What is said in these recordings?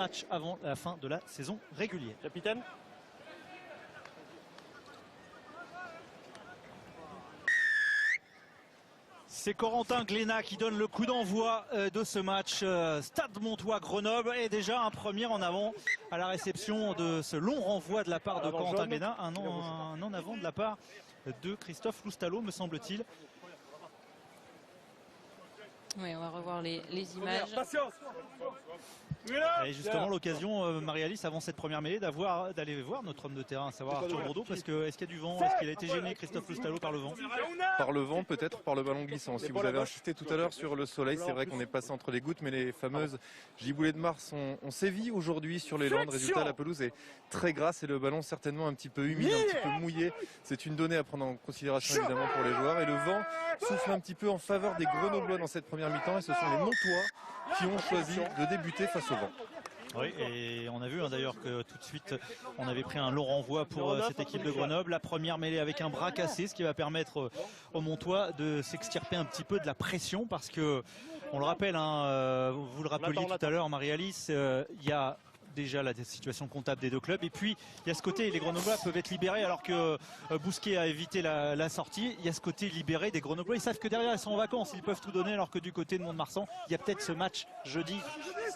match avant la fin de la saison régulière. Capitaine. C'est Corentin Glénat qui donne le coup d'envoi de ce match Stade Montois-Grenoble et déjà un premier en avant à la réception de ce long renvoi de la part de Corentin Glénat, un en avant de la part de Christophe Loustalot me semble-t-il. Oui, on va revoir les images. Et justement l'occasion, Marie-Alice, avant cette première mêlée, d'aller voir notre homme de terrain, à savoir Arthur Bourdeau, parce que est-ce qu'il y a du vent? Est-ce qu'il a été gêné, Christophe Loustalot, par le vent? Par le vent, peut-être par le ballon glissant. Si vous avez insisté tout à l'heure sur le soleil, c'est vrai qu'on est passé entre les gouttes, mais les fameuses giboulées de Mars ont sévi aujourd'hui sur les Landes. Résultat, la pelouse est très grasse et le ballon certainement un petit peu humide, un petit peu mouillé. C'est une donnée à prendre en considération évidemment pour les joueurs. Et le vent souffle un petit peu en faveur des Grenoblois dans cette première mi-temps et ce sont les Montois qui ont choisi de débuter face au vent. Oui, et on a vu d'ailleurs que tout de suite on avait pris un long renvoi pour cette équipe de Grenoble. La première mêlée avec un bras cassé, ce qui va permettre aux Montois de s'extirper un petit peu de la pression, parce que on le rappelle, vous le rappeliez tout à l'heure, Marie-Alice, il y a déjà la situation comptable des deux clubs, et puis il y a ce côté, les Grenoblois peuvent être libérés alors que Bousquet a évité la sortie. Il y a ce côté libéré des Grenoblois, ils savent que derrière ils sont en vacances, ils peuvent tout donner, alors que du côté de Mont-de-Marsan, il y a peut-être ce match jeudi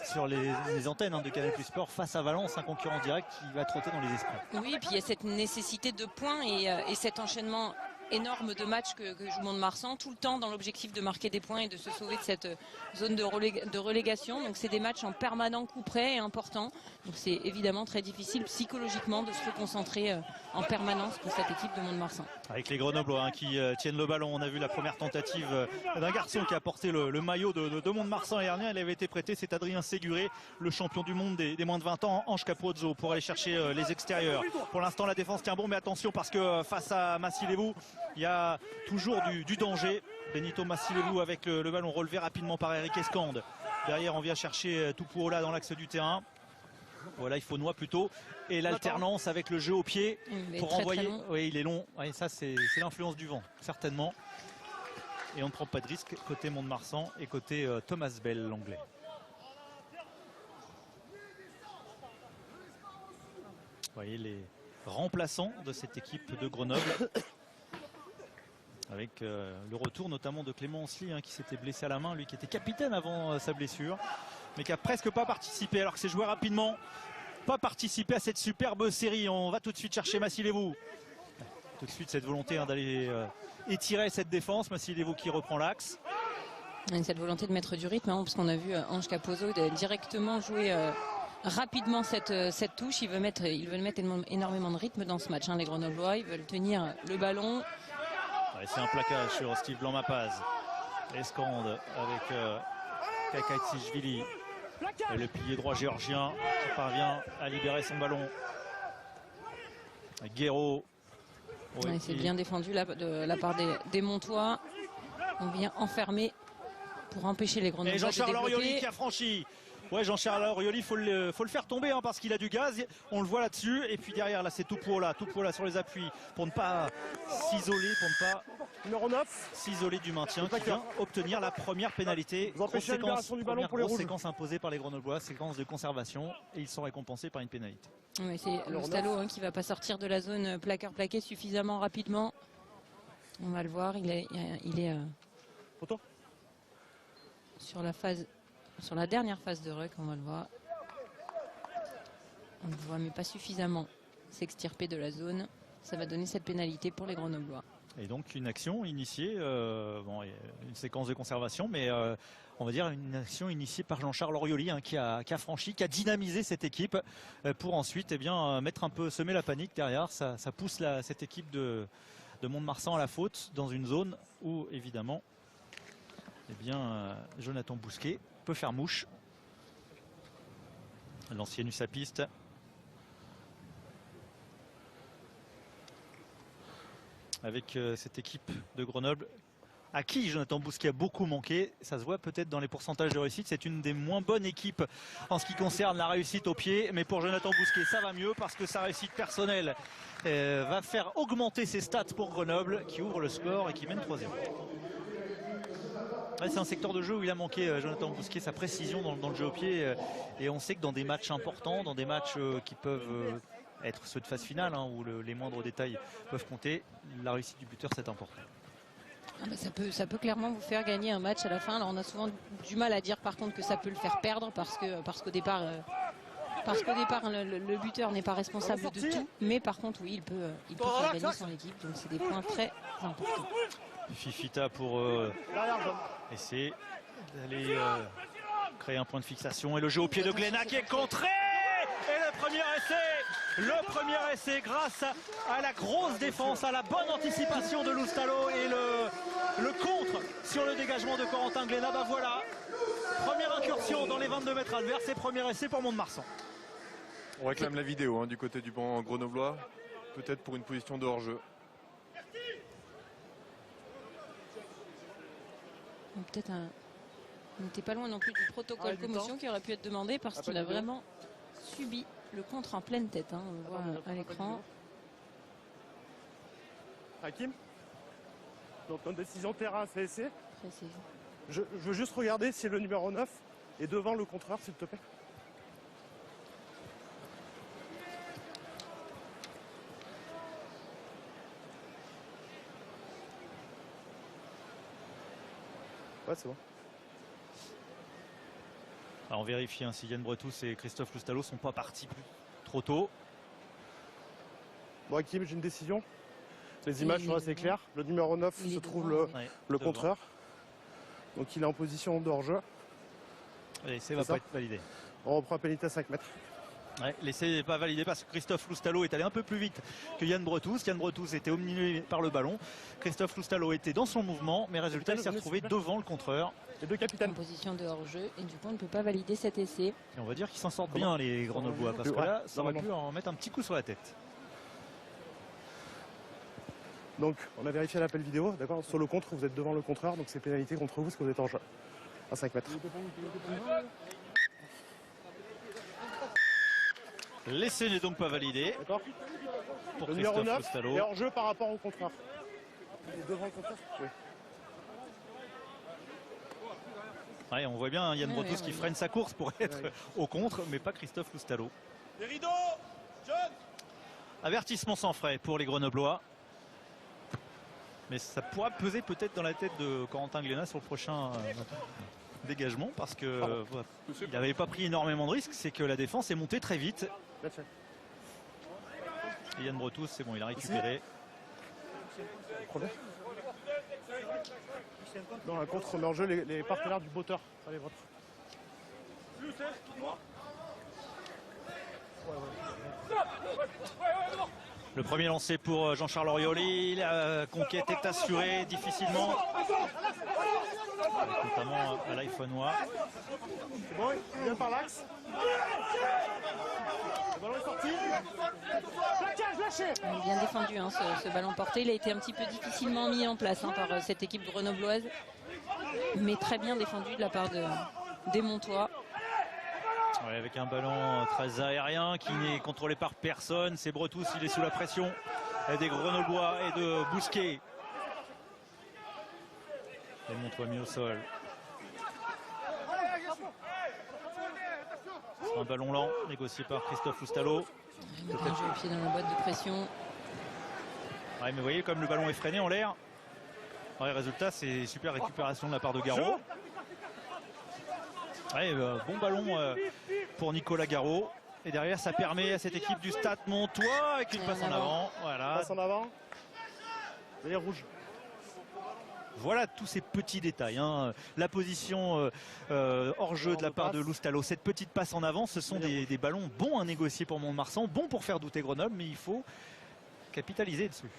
sur les antennes de Canal+ Sport face à Valence, un concurrent direct qui va trotter dans les esprits. Oui, et puis il y a cette nécessité de points et cet enchaînement énorme de matchs que joue Mont-de-Marsan, tout le temps dans l'objectif de marquer des points et de se sauver de cette zone de relégation. Donc c'est des matchs en permanent coup près et importants. Donc c'est évidemment très difficile psychologiquement de se reconcentrer en permanence pour cette équipe de Mont-de-Marsan. Avec les Grenoblois qui tiennent le ballon, on a vu la première tentative d'un garçon qui a porté le maillot de Mont-de-Marsan dernier. Elle avait été prêtée, c'est Adrien Séguré, le champion du monde des moins de 20 ans, Ange Capozzo, pour aller chercher les extérieurs. Pour l'instant la défense tient bon, mais attention parce que face à Massilevou, il y a toujours du danger. Benito Massilevou avec le ballon relevé rapidement par Eric Escande. Derrière on vient chercher Tupuola dans l'axe du terrain. Voilà, il faut Noix plutôt. Et l'alternance avec le jeu au pied pour envoyer. Oui, il est long. Oui, ça c'est l'influence du vent, certainement. Et on ne prend pas de risque côté Mont-de-Marsan et côté Thomas Bell, l'anglais. Vous voyez les remplaçants de cette équipe de Grenoble. Avec le retour notamment de Clément Ansely qui s'était blessé à la main, lui qui était capitaine avant sa blessure, mais qui a presque pas participé, alors que c'est joué rapidement, pas participé à cette superbe série. On va tout de suite chercher Massilevou. Tout de suite cette volonté d'aller étirer cette défense. Massilevou qui reprend l'axe. Cette volonté de mettre du rythme, parce qu'on a vu Ange Capozzo directement jouer rapidement cette touche. Ils veulent mettre énormément de rythme dans ce match. Les Grenoblois, ils veulent tenir le ballon. C'est un plaquage sur Steve Blanc-Mapaz. Escande avec Kakatsishvili. Et le pilier droit géorgien qui parvient à libérer son ballon. Guéraud. C'est bien défendu de la part des Montois. On vient enfermer pour empêcher les Grenoblois de développer. Et Jean-Charles Aurioli qui a franchi. Ouais, Jean-Charles Aurioli, faut le faire tomber parce qu'il a du gaz. On le voit là-dessus. Et puis derrière, là, c'est Tupuola sur les appuis pour ne pas s'isoler, Numéro 9. S'isoler du maintien, qui vient obtenir la première pénalité. Grosse séquence imposée par les Grenoblois, séquence de conservation, et ils sont récompensés par une pénalité. Oui, c'est Loustalot qui va pas sortir de la zone plaqueur-plaqué suffisamment rapidement. On va le voir, il est sur la dernière phase de ruck, on va le voir. On le voit, mais pas suffisamment s'extirper de la zone. Ça va donner cette pénalité pour les Grenoblois. Et donc une action initiée, une séquence de conservation, mais on va dire une action initiée par Jean-Charles Aurioli qui a franchi, qui a dynamisé cette équipe pour ensuite semer la panique derrière. Ça pousse cette équipe de Mont-de-Marsan à la faute dans une zone où évidemment Jonathan Bousquet peut faire mouche. L'ancien USAPiste. Avec cette équipe de Grenoble à qui Jonathan Bousquet a beaucoup manqué. Ça se voit peut-être dans les pourcentages de réussite. C'est une des moins bonnes équipes en ce qui concerne la réussite au pied. Mais pour Jonathan Bousquet, ça va mieux parce que sa réussite personnelle va faire augmenter ses stats pour Grenoble qui ouvre le score et qui mène 3-0. Ouais, c'est un secteur de jeu où il a manqué, Jonathan Bousquet, sa précision dans le jeu au pied. Et on sait que dans des matchs importants, dans des matchs qui peuvent être ceux de phase finale, hein, où les moindres détails peuvent compter, la réussite du buteur, c'est important. Ah bah ça peut clairement vous faire gagner un match à la fin. Alors on a souvent du mal à dire par contre que ça peut le faire perdre parce qu'au départ, le buteur n'est pas responsable de tout. Mais par contre, oui, il peut faire gagner son équipe. Donc c'est des points très importants. Fifita pour essayer d'aller créer un point de fixation. Et le jeu au pied de Glénat qui est contré. Et le premier essai grâce à la grosse défense, à la bonne anticipation de Loustalo et le contre sur le dégagement de Corentin Glénat. Bah voilà, première incursion dans les 22 mètres adverses et premier essai pour Mont-de-Marsan. On réclame la vidéo hein, du côté du banc grenoblois, peut-être pour une position de hors-jeu. Peut-être on n'était pas loin non plus du protocole commotion qui aurait pu être demandé parce qu'il a vraiment subi le contre en pleine tête. Hein, on le voit à l'écran. Hakim. Donc en décision terrain, c'est essai. Précis. Je veux juste regarder si le numéro 9 est devant le contreur, s'il te plaît. Ouais, c'est bon. Alors on vérifie hein, si Yann Bretous et Christophe Loustalo sont pas partis trop tôt. Bon, Hakim, j'ai une décision. Les images sont assez claires. Le numéro 9 se trouve le contreur. Donc il est en position de hors-jeu. L'essai va pas être validé. On reprend pénalité à 5 mètres. Ouais, l'essai n'est pas validé parce que Christophe Loustalo est allé un peu plus vite que Yann Bretous. Yann Bretous était omnibulé par le ballon. Christophe Loustalo était dans son mouvement, mais résultat, il s'est retrouvé devant le contreur. Les deux capitaines. En position de hors-jeu, et du coup, on ne peut pas valider cet essai. Et on va dire qu'ils s'en sortent bien, les Grenoblois, parce que là, ça aurait pu en mettre un petit coup sur la tête. Donc, on a vérifié l'appel vidéo, d'accord. Sur le contre, vous êtes devant le contreur, donc c'est pénalité contre vous parce que vous êtes en jeu. À 5 mètres. L'essai n'est donc pas validé. D'accord. Pour le numéro 9 Loustalo. est hors jeu par rapport au contreur. Il est devant le contreur. Oui. Ouais, on voit bien Yann Bretous qui freine sa course pour être au contre, mais pas Christophe Loustalo. Les rideaux, John. Avertissement sans frais pour les Grenoblois. Mais ça pourra peser peut-être dans la tête de Corentin Glénat sur le prochain dégagement parce que il n'avait pas pris énormément de risques, c'est que la défense est montée très vite. Et Yann Bretous, c'est bon, il a récupéré. Dans la contre, on met en jeu les partenaires du botteur, pas les vôtres. Le premier lancé pour Jean-Charles Orioli, la conquête est assurée difficilement, notamment à l'iPhone-Noir. C'est bon, il vient par l'axe. Le ballon est sorti. Plaquage lâché. Il est bien défendu hein, ce ballon porté. Il a été un petit peu difficilement mis en place hein, par cette équipe grenobloise, mais très bien défendu de la part des Montois. Ouais, avec un ballon très aérien qui n'est contrôlé par personne. C'est Bretous, il est sous la pression des Grenoblois et de Bousquet. Les Montois mis au sol. Un ballon lent négocié par Christophe Loustalo. Un jeu au pied dans la boîte de pression. Ouais, mais vous voyez comme le ballon est freiné en l'air. Ouais, résultat, c'est super récupération de la part de Garot. Ouais, bon ballon pour Nicolas Garot. Et derrière, ça permet à cette équipe du Stade Montois avec une passe en avant. Voilà. Passe en avant. Les rouges. Voilà tous ces petits détails. Hein. La position hors jeu de la part de Loustalo, cette petite passe en avant, ce sont des ballons bons à négocier pour Mont-de-Marsan, bons pour faire douter Grenoble, mais il faut capitaliser dessus.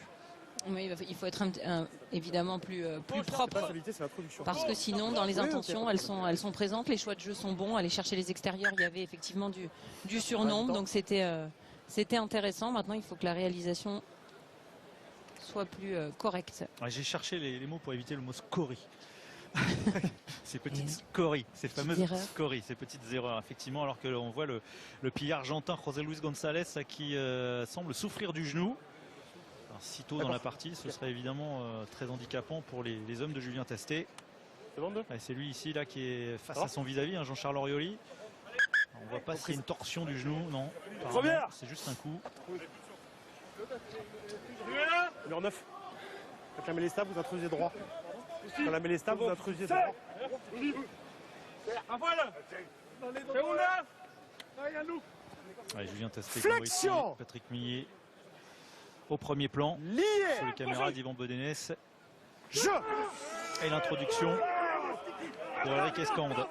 Oui, il faut être évidemment plus propre. Parce que sinon, dans les intentions, elles sont présentes. Les choix de jeu sont bons. Aller chercher les extérieurs, il y avait effectivement du surnombre. Donc c'était intéressant. Maintenant, il faut que la réalisation soit plus correcte. Ouais, j'ai cherché les mots pour éviter le mot scorie. Ces petites scories, ces fameuses scories, ces petites erreurs, effectivement, alors que on voit le pilier argentin José Luis González qui semble souffrir du genou. Alors, si tôt dans la partie, ce serait évidemment très handicapant pour les hommes de Julien Tastet. C'est lui ici là qui est face à son vis-à-vis, hein, Jean-Charles Orioli. On voit pas s'il y a une torsion du genou, non. C'est juste un coup. Numéro 9. Quand la mêlée stable, vous introduisez droit. Quand la mêlée stable, vous introduisez droit. Allez, Julien Tastet, Flexion. Patrick Millet au premier plan. Lié. Sur les caméras d'Yvan Bedenès. Jeu. Et l'introduction de Eric Escande.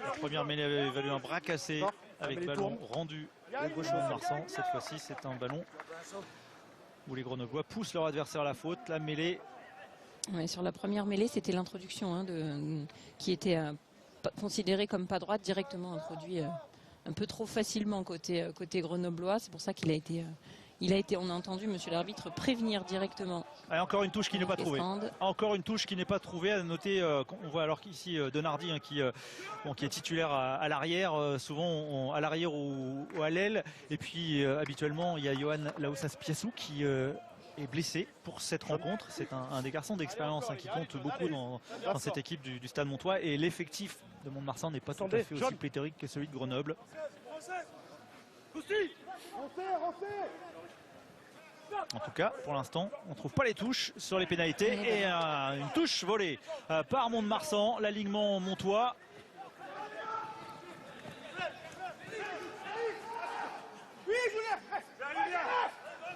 La première mêlée avait valu un bras cassé avec ballon rendu au Marsan. Cette fois-ci, c'est un ballon où les Grenoblois poussent leur adversaire à la faute. La mêlée. Ouais, sur la première mêlée, c'était l'introduction hein, qui était considérée comme pas droite, directement introduit un peu trop facilement côté grenoblois. C'est pour ça qu'il a été... on a entendu monsieur l'arbitre prévenir directement. Et encore une touche qui n'est pas trouvée. Encore une touche qui n'est pas trouvée. À noter, on voit alors qu'ici Donardi hein, qui est titulaire à l'arrière, souvent à l'arrière ou à l'aile. Et puis habituellement il y a Johan Laossas-Piassou qui est blessé pour cette rencontre. C'est un des garçons d'expérience hein, qui compte beaucoup dans cette équipe du Stade Montois. Et l'effectif de Mont-de-Marsan n'est pas tout à fait aussi pléthorique que celui de Grenoble. En tout cas, pour l'instant, on ne trouve pas les touches sur les pénalités. Et une touche volée par Mont-de-Marsan, l'alignement montois.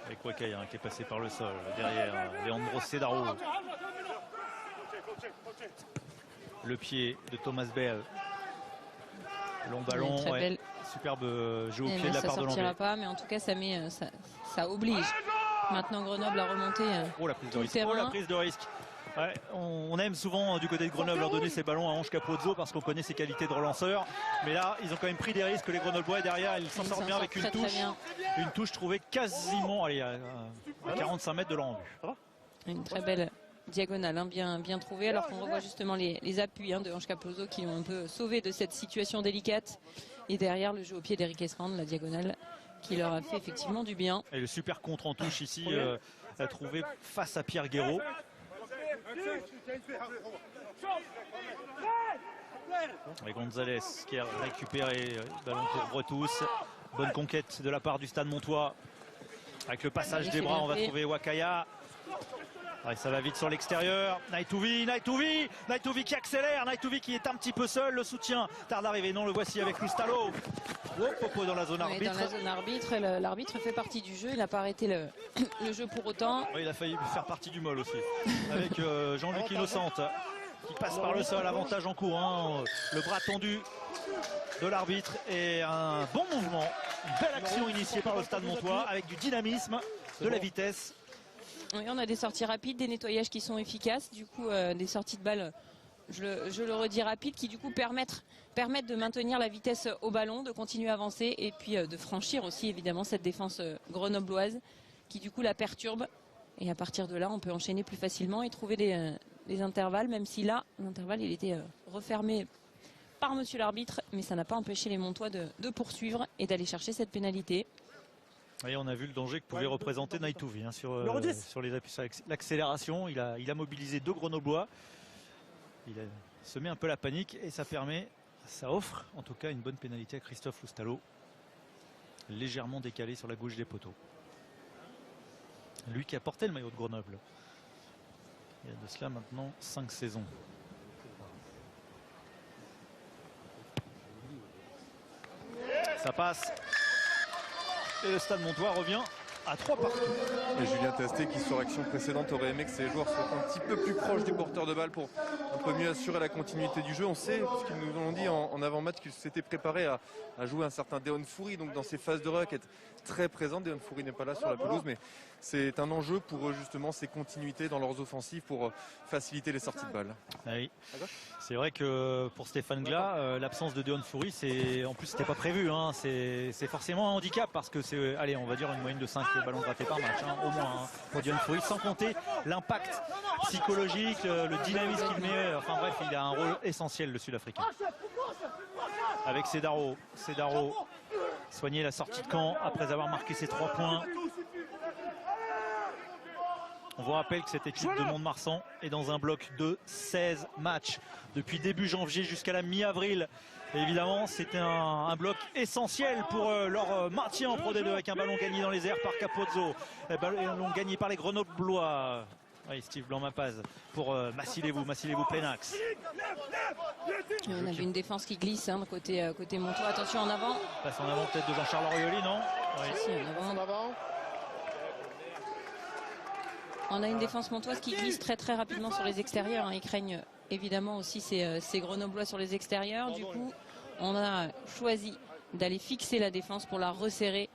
Avec Wakaya hein, qui est passé par le sol derrière Leandro Cedaro. Le pied de Thomas Bell. Long ballon, superbe jeu au pied de la part de l'Anglais. Ça sortira pas, mais en tout cas ça oblige maintenant Grenoble à remonter la prise de risque. terrain. La prise de risque. Ouais, on aime souvent du côté de Grenoble leur donner ces ballons à Ange Capozzo parce qu'on connaît ses qualités de relanceur. Mais là, ils ont quand même pris des risques les Grenoblois et derrière, ils s'en sortent bien avec une touche. Une touche trouvée quasiment à 45 mètres de leur but. Une très belle diagonale, hein, bien trouvée, alors qu'on revoit justement les appuis hein, de Ange Capozzo qui ont un peu sauvé de cette situation délicate. Et derrière, le jeu au pied d'Eric Escande, la diagonale qui leur a fait effectivement du bien. Et le super contre en touche ici, trouvé face à Pierre Guéraud. Et Gonzalez qui a récupéré ballon pour Bretous. Bonne conquête de la part du Stade Montois. Avec le passage des bras, on va trouver Wakaya. Ouais, ça va vite sur l'extérieur. Naïtouvi qui accélère. Naïtouvi qui est un petit peu seul. Le soutien tarde d'arriver. Non, le voici avec Loustalo. Popo dans la zone arbitre. Dans la zone arbitre, l'arbitre fait partie du jeu. Il n'a pas arrêté le jeu pour autant. Oui, il a failli faire partie du molle aussi. Avec Jean-Luc Innocente qui passe par le sol. Avantage en cours. Hein. Le bras tendu de l'arbitre et un bon mouvement. Une belle action initiée par le Stade Montois avec du dynamisme, de la vitesse. Oui, on a des sorties rapides, des nettoyages qui sont efficaces, du coup des sorties de balles, je le redis, rapides, qui du coup permettent de maintenir la vitesse au ballon, de continuer à avancer et puis de franchir aussi évidemment cette défense grenobloise qui du coup la perturbe. Et à partir de là, on peut enchaîner plus facilement et trouver des intervalles, même si là, l'intervalle il était refermé par monsieur l'arbitre, mais ça n'a pas empêché les Montois de poursuivre et d'aller chercher cette pénalité. Et on a vu le danger que pouvait représenter Naïtouvi hein, sur les appuis, sur l'accélération. Il a mobilisé deux Grenoblois. Il a semé un peu la panique et ça offre en tout cas une bonne pénalité à Christophe Loustalo. Légèrement décalé sur la gauche des poteaux. Lui qui a porté le maillot de Grenoble. Il y a de cela maintenant 5 saisons. Ça passe. Et le Stade Montois revient à 3 partout. Et Julien Tastet qui sur l'action précédente aurait aimé que ses joueurs soient un petit peu plus proches du porteur de balle pour un peu mieux assurer la continuité du jeu. On sait, puisqu'ils nous ont dit en avant-match qu'ils s'étaient préparés à jouer un certain Deon Foury, donc dans ces phases de requête très présentes. Deon Foury n'est pas là sur la pelouse, mais c'est un enjeu pour eux justement ces continuités dans leurs offensives pour faciliter les sorties de balles. Oui. C'est vrai que pour Stéphane Glas, l'absence de Deon Foury, en plus c'était pas prévu, hein. C'est forcément un handicap parce que c'est, allez, on va dire une moyenne de 5 ballons grattés par match, hein, au moins hein, pour Deon Foury, sans compter l'impact psychologique, le dynamisme qu'il met. Enfin bref, il a un rôle essentiel, le Sud-Africain. Avec Cedaro soigner la sortie de camp après avoir marqué ses 3 points. On vous rappelle que cette équipe de Mont-de-Marsan est dans un bloc de 16 matchs depuis début janvier jusqu'à la mi-avril. Évidemment, c'était un bloc essentiel pour leur maintien en Pro D2 avec un ballon gagné dans les airs par Capozzo. Ballon gagné par les Grenoblois. Oui, Steve Blanc-Mapaz pour Massilevou plein axe. On a vu une défense qui glisse côté Montois. Attention en avant. Passe en avant peut-être de Jean-Charles Orioli, non? Oui. Si, en avant. On a une défense montoise qui glisse très rapidement sur les extérieurs. Ils craignent évidemment aussi ces Grenoblois sur les extérieurs. Du coup, on a choisi d'aller fixer la défense pour la resserrer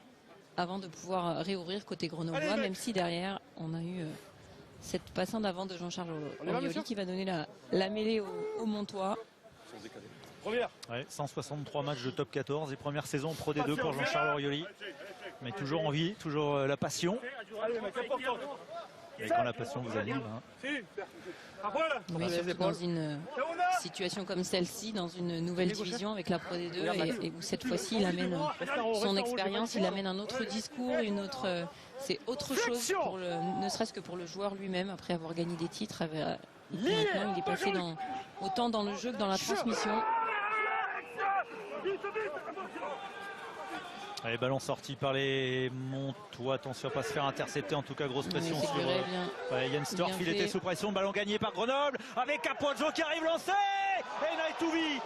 avant de pouvoir réouvrir côté Grenoblois, même si derrière on a eu cette passe en avant de Jean-Charles Orioli qui va donner la mêlée au Montois. Ouais, 163 matchs de top 14 et première saison Pro D2 pour Jean-Charles Orioli. Mais toujours envie, toujours la passion. Et quand la passion vous anime. Oui, surtout dans une situation comme celle-ci, dans une nouvelle division avec la Pro D2 et où cette fois-ci il amène son expérience, il amène un autre discours, c'est autre chose, ne serait-ce que pour le joueur lui-même après avoir gagné des titres. Maintenant, il est passé autant dans le jeu que dans la transmission. Allez, ballon sorti par les Montois. Attention à ne pas se faire intercepter. En tout cas, grosse pression sur Yann Storff. Il était sous pression. Ballon gagné par Grenoble avec Capozzo qui arrive lancé. Et Naitouvi,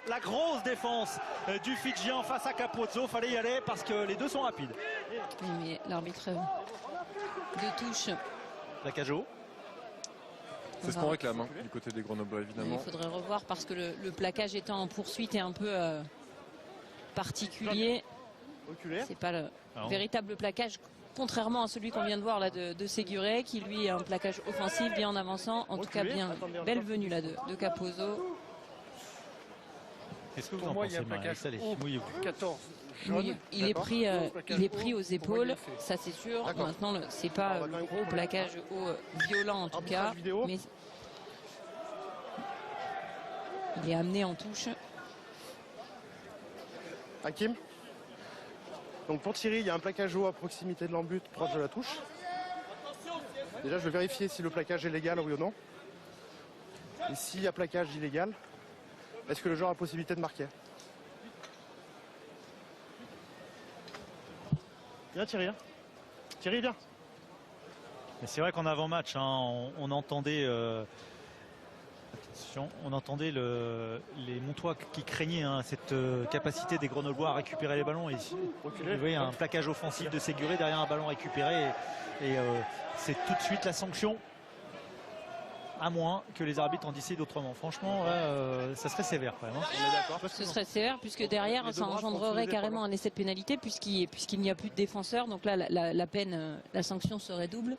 la grosse défense du Fidjien face à Capozzo. Fallait y aller parce que les deux sont rapides. Oui, mais l'arbitre de touche. Plaquage haut. C'est ce qu'on réclame du côté des Grenoblois, évidemment. Il faudrait revoir parce que le plaquage étant en poursuite est un peu particulier. C'est pas le véritable plaquage, contrairement à celui qu'on vient de voir là de Séguret, qui lui a un plaquage offensif bien en avançant. En tout cas, belle venue là de Capozzo. Qu'est-ce que vous en pensez, Marie? 14. Il est pris aux épaules, ça c'est sûr. Maintenant, c'est pas le gros plaquage violent en tout cas, mais il est amené en touche. Hakim. Donc pour Thierry, il y a un plaquage haut à proximité de l'embut, proche de la touche. Déjà, je vais vérifier si le plaquage est légal, oui ou non. Et s'il y a plaquage illégal, est-ce que le joueur a la possibilité de marquer? Viens Thierry. Thierry, viens. C'est vrai qu'en avant-match, on entendait... on entendait les Montois qui craignaient cette capacité des Grenoblois à récupérer les ballons. Et vous voyez un plaquage offensif de Séguret derrière un ballon récupéré. Et c'est tout de suite la sanction. À moins que les arbitres en décident autrement. Franchement, ça serait sévère quand même. On est d'accord. Ce serait sévère puisque derrière, ça engendrerait carrément un essai de pénalité puisqu'il n'y a plus de défenseur. Donc là, la peine, la sanction serait double.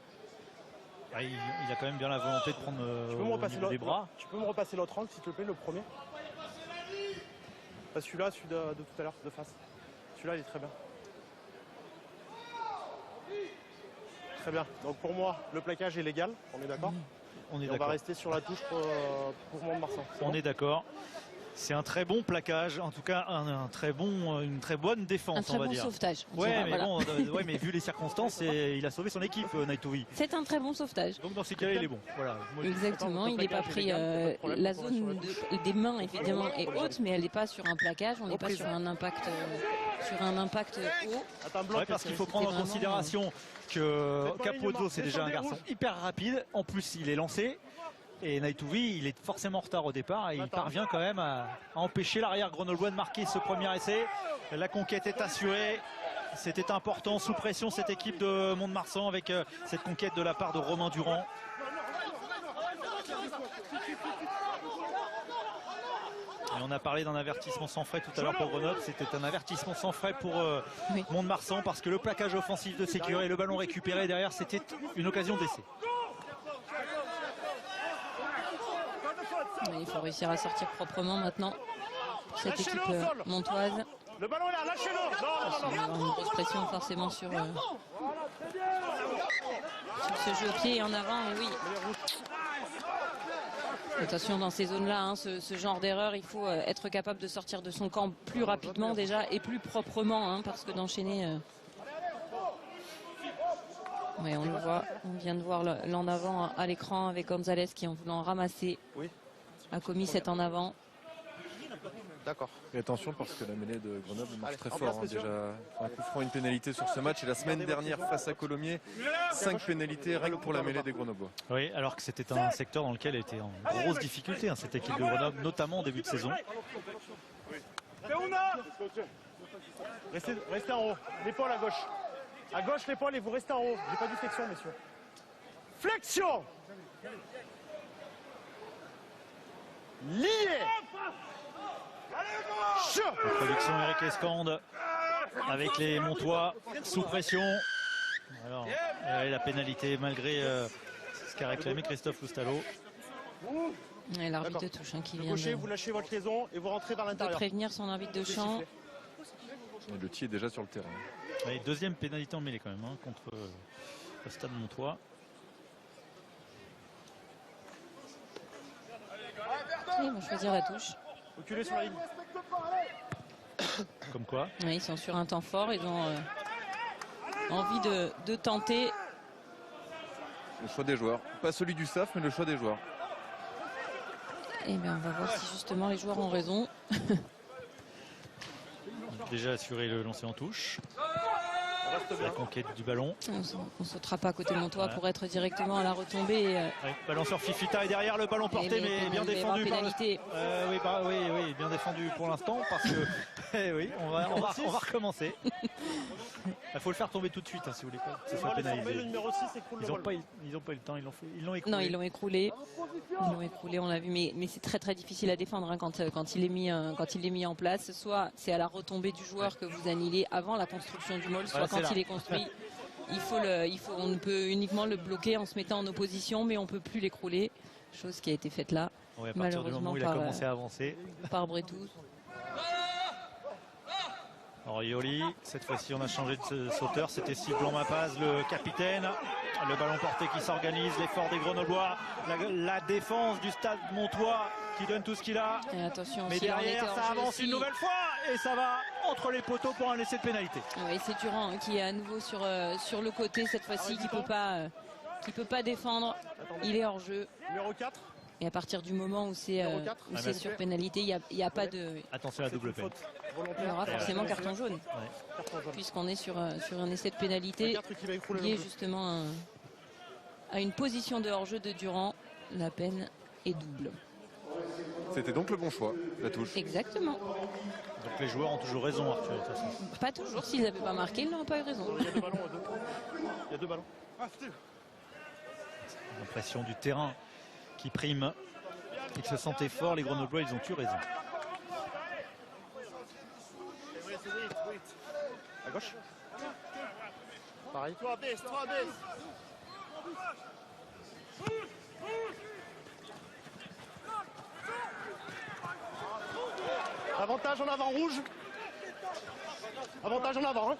Il a quand même bien la volonté de prendre les bras. Tu peux me repasser l'autre angle s'il te plaît, le premier? Pas celui-là, celui de tout à l'heure, de face. Celui-là, il est très bien. Très bien. Donc pour moi, le plaquage est légal, on est d'accord? On va rester sur la touche pour Mont-de-Marsan. On est d'accord. C'est un très bon plaquage, en tout cas une très bonne défense, on va dire. Un très bon sauvetage. Mais vu les circonstances, il a sauvé son équipe, Naitouvi. C'est un très bon sauvetage. Donc dans ces cas-là, il est bon. Voilà. Exactement, il n'est pas pris. La zone des mains évidemment est haute, mais elle n'est pas sur un plaquage. On n'est pas sur un impact haut. Parce qu'il faut prendre en considération que Capozzo, c'est déjà un garçon hyper rapide. En plus, il est lancé. Et Naitouvi, il est forcément en retard au départ et il parvient quand même à empêcher l'arrière grenoblois de marquer ce premier essai. La conquête est assurée. C'était important, sous pression cette équipe de Mont-de-Marsan avec cette conquête de la part de Romain Durand. Et on a parlé d'un avertissement sans frais tout à l'heure pour Grenoble. C'était un avertissement sans frais pour Mont-de-Marsan parce que le plaquage offensif de Séguret et le ballon récupéré derrière, c'était une occasion d'essai. Mais il faut réussir à sortir proprement maintenant cette équipe montoise. Le ballon là, lâchez-le. Il va y avoir une grosse pression forcément sur ce jeu au pied et en avant. Et oui. Attention dans ces zones-là, ce genre d'erreur, il faut être capable de sortir de son camp plus rapidement déjà et plus proprement, parce que d'enchaîner Oui, on le voit. On vient de voir l'en avant à l'écran avec Gonzalez qui, en voulant ramasser, Oui. a commis cet en avant. D'accord. Et attention parce que la mêlée de Grenoble marche Allez, très ambiance, fort. messieurs. Déjà un coup franc, une pénalité sur ce match. Et la semaine dernière face à Colomiers, 5 pénalités rien que pour la mêlée des Grenoblois. Oui, alors que c'était un secteur dans lequel elle était en grosse difficulté, hein, cette équipe de Grenoble, notamment en début de saison. Restez en haut. L'épaule à gauche. À gauche, l'épaule et vous restez en haut. J'ai pas dit flexion, messieurs. Flexion. Lié. Production Eric Escande avec les Montois sous pression. Alors, la pénalité malgré ce qu'a réclamé Christophe Loustalo. Et l'arbitre de touche qui vient Gaucher, vous lâchez votre liaison et vous rentrez vers de l'intérieur. prévenir son arbitre de champ. Et le tir est déjà sur le terrain. Allez, deuxième pénalité en mêlée quand même hein, contre le Stade Montois. Ils vont choisir la touche. Reculez sur la ligne. Comme quoi. Oui, ils sont sur un temps fort. Ils ont envie de tenter. Le choix des joueurs. Pas celui du staff, mais le choix des joueurs. Et bien, on va voir si justement les joueurs ont raison. Déjà assuré le lancer en touche. La conquête du ballon. On ne sautera pas à côté de Montois Voilà. pour être directement à la retombée. Ouais, ballon sur Fifita et derrière le ballon porté mais bien défendu par le... oui, bien défendu pour l'instant parce que oui, on va recommencer. Il faut le faire tomber tout de suite hein, si vous voulez pas que ce soit pénalisé. Le numéro 6 écroule Ils n'ont pas eu le temps, ils l'ont écroulé. Non, ils l'ont écroulé. Ils l'ont écroulé, on l'a vu, mais c'est très très difficile à défendre hein, quand il est mis en place. Soit c'est à la retombée du joueur que vous annihilez avant la construction du môle, soit Voilà, quand il est construit. On ne peut uniquement le bloquer en se mettant en opposition, mais on ne peut plus l'écrouler. Chose qui a été faite là, Ouais, à partir du moment où il a commencé à avancer. par Bretou. Orioli, cette fois-ci on a changé de sauteur, c'était Steve Blanc-Mapaz, le capitaine. Le ballon porté qui s'organise, l'effort des Grenoblois, la défense du Stade Montois qui donne tout ce qu'il a. Et attention, Mais s'il en était derrière, hors ça jeu avance aussi. une nouvelle fois et ça va entre les poteaux pour un essai de pénalité. Oui, c'est Durand hein, qui est à nouveau sur le côté cette fois-ci, qui peut pas défendre. Il est hors jeu. Numéro 4. Et à partir du moment où c'est Numéro 4. sur pénalité, il n'y a pas de... Attention à la double peine. Il y aura forcément carton jaune, puisqu'on est sur un essai de pénalité lié justement à une position de hors-jeu de Durand. La peine est double. C'était donc le bon choix, la touche. Exactement. Donc les joueurs ont toujours raison, Arthur. De toute façon. Pas toujours, s'ils n'avaient pas marqué, ils n'auraient pas eu raison. Il y a deux ballons. Il y a deux ballons. L'impression du terrain qui prime. Ils se sentaient forts, les Grenoblois, ils ont eu raison. À gauche. Pareil. Avantage en avant, rouge. Avantage en avant. Hein.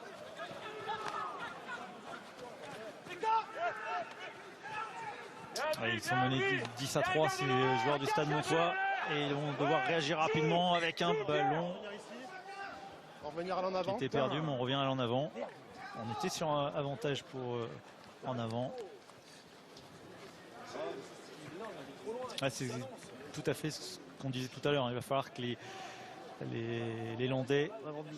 Ouais, ils sont menés 10-3, ces joueurs du Stade Montois. Et ils vont devoir réagir rapidement avec un ballon On va revenir à l'en qui avant. était perdu, mais on revient à l'en avant. On était sur un avantage pour en avant. Ah, c'est tout à fait ce qu'on disait tout à l'heure. Il va falloir que les Landais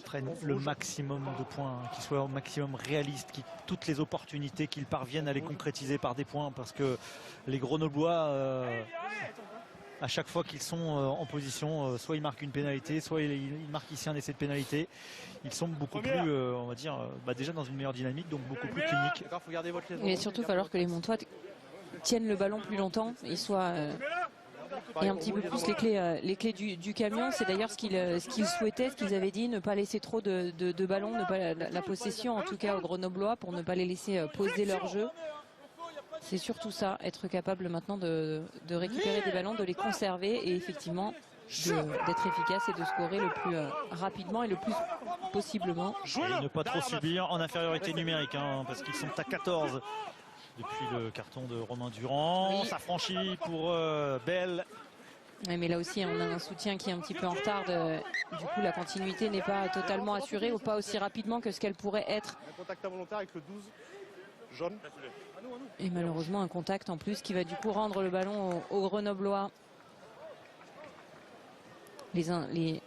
prennent le maximum de points, qu'ils soient au maximum réalistes, toutes les opportunités, qu'ils parviennent à les concrétiser par des points, parce que les Grenoblois, à chaque fois qu'ils sont en position, soit ils marquent une pénalité, soit ils marquent ici un essai de pénalité. Ils sont beaucoup plus, on va dire, déjà dans une meilleure dynamique, donc beaucoup plus cliniques. Faut garder votre liaison. Mais surtout, il va falloir que les Montois tiennent le ballon plus longtemps et soient... et un petit peu plus les clés du camion. C'est d'ailleurs ce qu'ils souhaitaient, ce qu'ils avaient dit, ne pas laisser trop de ballons, ne pas la possession en tout cas aux Grenoblois, pour ne pas les laisser poser leur jeu. C'est surtout ça, être capable maintenant de récupérer des ballons, de les conserver et effectivement d'être efficace et de scorer le plus rapidement et le plus possiblement. Et ne pas trop subir en infériorité numérique, hein, parce qu'ils sont à 14 depuis le carton de Romain Durand. Oui. Ça franchit pour Bell. Ouais, mais là aussi, on a un soutien qui est un petit peu en retard. Du coup, la continuité n'est pas totalement assurée ou pas aussi rapidement que ce qu'elle pourrait être. Un contact involontaire avec le 12. Jaune. Et malheureusement un contact en plus qui va du coup rendre le ballon aux Grenoblois. Les envies,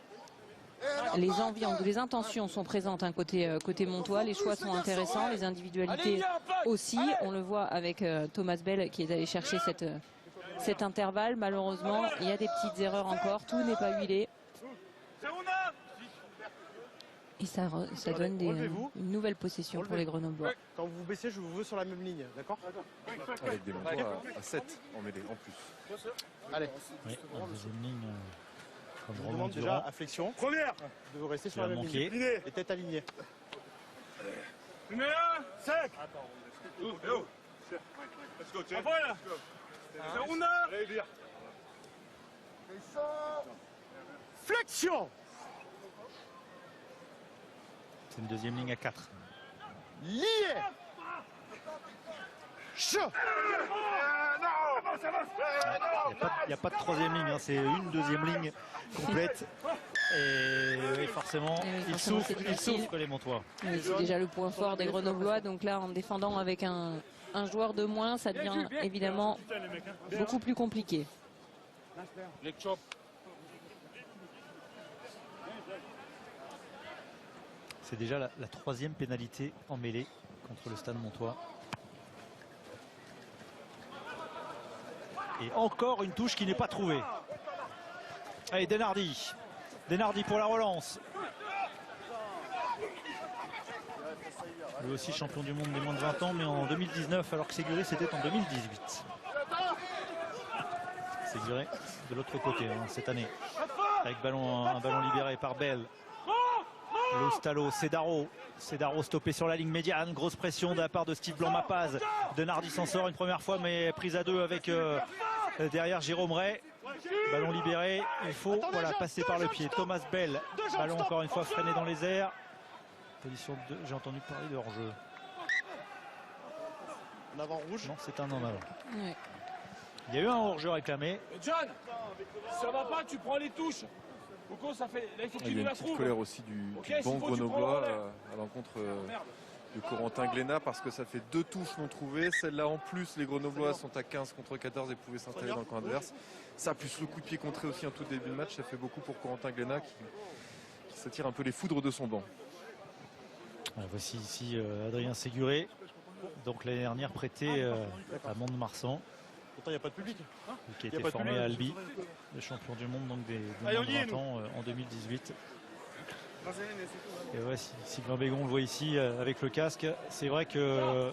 les intentions sont présentes côté montois, les choix sont intéressants, les individualités aussi. On le voit avec Thomas Bell qui est allé chercher cet intervalle. Malheureusement, il y a des petites erreurs encore, tout n'est pas huilé. Et ça donne une nouvelle possession pour les Grenoblois. Quand vous vous baissez, je vous veux sur la même ligne, d'accord? Avec des montois à 7 en mêlée en plus. Allez. Oui, la deuxième ligne. Je vous demande déjà à flexion. Première. De vous rester sur la même manqué. ligne. Et tête alignée. Numéro 1, sec. Let's go, Après là. Seconda. Flexion. C'est une deuxième ligne à 4. Lié. Che. Il n'y a pas de troisième ligne, hein, c'est une deuxième ligne complète. Et oui, forcément, Et ils souffrent les Montois. Oui, c'est déjà le point fort des Grenoblois. Donc là, en défendant avec un joueur de moins, ça devient évidemment beaucoup plus compliqué. C'est déjà la troisième pénalité en mêlée contre le Stade Montois. Et encore une touche qui n'est pas trouvée. Allez, Denardi. Denardi pour la relance. Lui aussi champion du monde des moins de 20 ans, mais en 2019, alors que Séguré c'était en 2018. Séguré de l'autre côté hein, cette année. Avec un ballon libéré par Bell. Lostalo, Cedaro. Cedaro stoppé sur la ligne médiane. Grosse pression de la part de Steve Blanc-Mapaz. Denardi s'en sort une première fois, mais prise à deux avec derrière Jérôme Ray. Ballon libéré. Il faut passer par le pied. Thomas Bell. Ballon encore une fois freiné dans les airs. Position 2. J'ai entendu parler de hors-jeu. En avant rouge. Non, c'est un en avant. Ouais. Il y a eu un hors-jeu réclamé. John, ça va pas, tu prends les touches. Pourquoi ça fait. Là, il faut Il qu'il y a nous une la petite trouve. colère aussi du Ok, banc s'il faut, tu prends grenoblois le relais. à l'encontre de Corentin Glénat parce que ça fait 2 touches non trouvées. Celle-là en plus, les Grenoblois sont à 15 contre 14 et pouvaient s'installer dans le camp adverse. Ça plus le coup de pied contré aussi en tout début de match, ça fait beaucoup pour Corentin Glénat qui s'attire un peu les foudres de son banc. Voici ici Adrien Séguré. Donc l'année dernière prêté à Mont-de-Marsan. Pourtant, il n'y a pas de public. Qui a Y a été pas de formé public. à Albi, le champion du monde donc des Allez, moins on y est, de 20 ans en 2018. Et ouais, Sylvain Bégon le voit ici avec le casque. C'est vrai que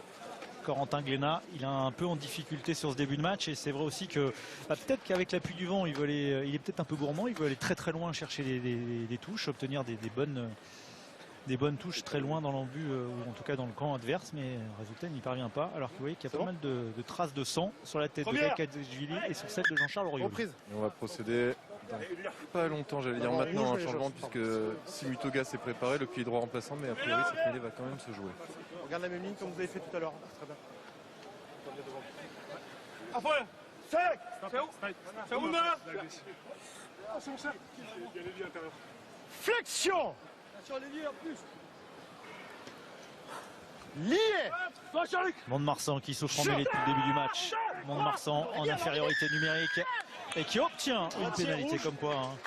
Corentin Glénat, il est un peu en difficulté sur ce début de match et c'est vrai aussi que peut-être qu'avec l'appui du vent, il est peut-être un peu gourmand, il veut aller très très loin chercher des touches, obtenir des bonnes touches très loin dans l'embut ou en tout cas dans le camp adverse, mais résultat il n'y parvient pas. Alors que vous voyez qu'il y a pas mal de traces de sang sur la tête de Kakadjvili et sur celle de Jean-Charles Oriol. Reprise. Et on va procéder dans pas longtemps, j'allais dire maintenant, un changement puisque Simutoga s'est préparé, le pied droit remplaçant, mais a priori cette mêlée va quand même se jouer. On regarde la même ligne comme vous avez fait tout à l'heure. Très bien. Après, sec. Seconda. Flexion. Lié. Mont-de-Marsan qui souffre en mêlée depuis le début du match. Mont-de-Marsan en infériorité numérique et qui obtient une pénalité comme quoi. Hein.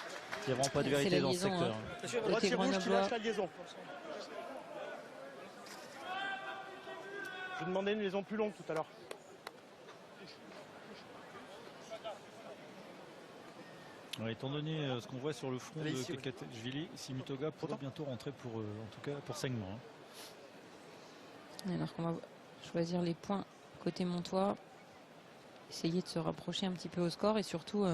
Il n'y a vraiment pas de C'est vérité la dans ce liaison, secteur. hein. Droitier rouge qui Grenoblois. lâche la liaison. Je demandais une liaison plus longue tout à l'heure. Ouais, étant donné ce qu'on voit sur le front Allez, de ici, oui. Kakadjvili, Simutoga pourrait bientôt rentrer pour, en tout cas pour saignement. Hein. Alors qu'on va choisir les points côté montois, essayer de se rapprocher un petit peu au score et surtout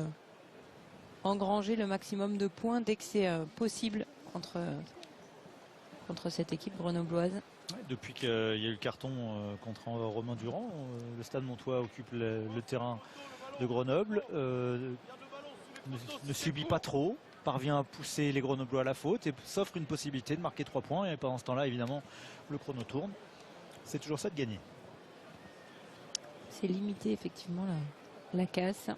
engranger le maximum de points dès que c'est possible contre cette équipe grenobloise. Ouais, depuis qu'il y a eu le carton contre Romain Durand, le Stade Montois occupe le terrain de Grenoble, ne subit pas trop, parvient à pousser les Grenoblois à la faute et s'offre une possibilité de marquer 3 points. Et pendant ce temps-là, évidemment, le chrono tourne. C'est toujours ça de gagner. C'est limité effectivement la casse.